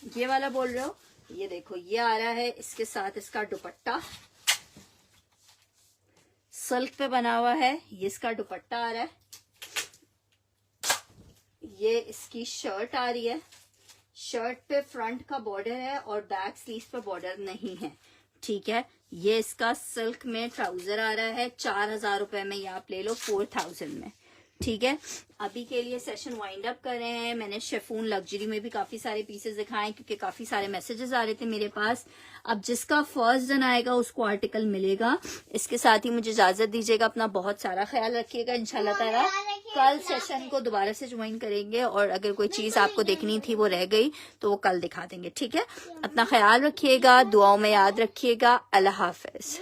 ये वाला बोल रहे हो, ये देखो ये आ रहा है इसके साथ इसका दुपट्टा, सिल्क पे बना हुआ है, ये इसका दुपट्टा आ रहा है, ये इसकी शर्ट आ रही है, शर्ट पे फ्रंट का बॉर्डर है और बैक स्लीव पे बॉर्डर नहीं है, ठीक है। ये इसका सिल्क में ट्राउजर आ रहा है 4000 रुपए में, ये आप ले लो 4000 में, ठीक है। अभी के लिए सेशन वाइंड अप कर रहे हैं। मैंने शेफून लग्जरी में भी काफी सारे पीसेस दिखाए क्योंकि काफी सारे मैसेजेस आ रहे थे मेरे पास। अब जिसका फर्स्ट डन आएगा उसको आर्टिकल मिलेगा। इसके साथ ही मुझे इजाजत दीजिएगा, अपना बहुत सारा ख्याल रखिएगा। इंशाल्लाह ताला कल सेशन को दोबारा से ज्वाइन करेंगे और अगर कोई चीज आपको देखनी थी वो रह गई तो वो कल दिखा देंगे, ठीक है। अपना ख्याल रखिएगा, दुआओं में याद रखिएगा। अल्लाह हाफिज।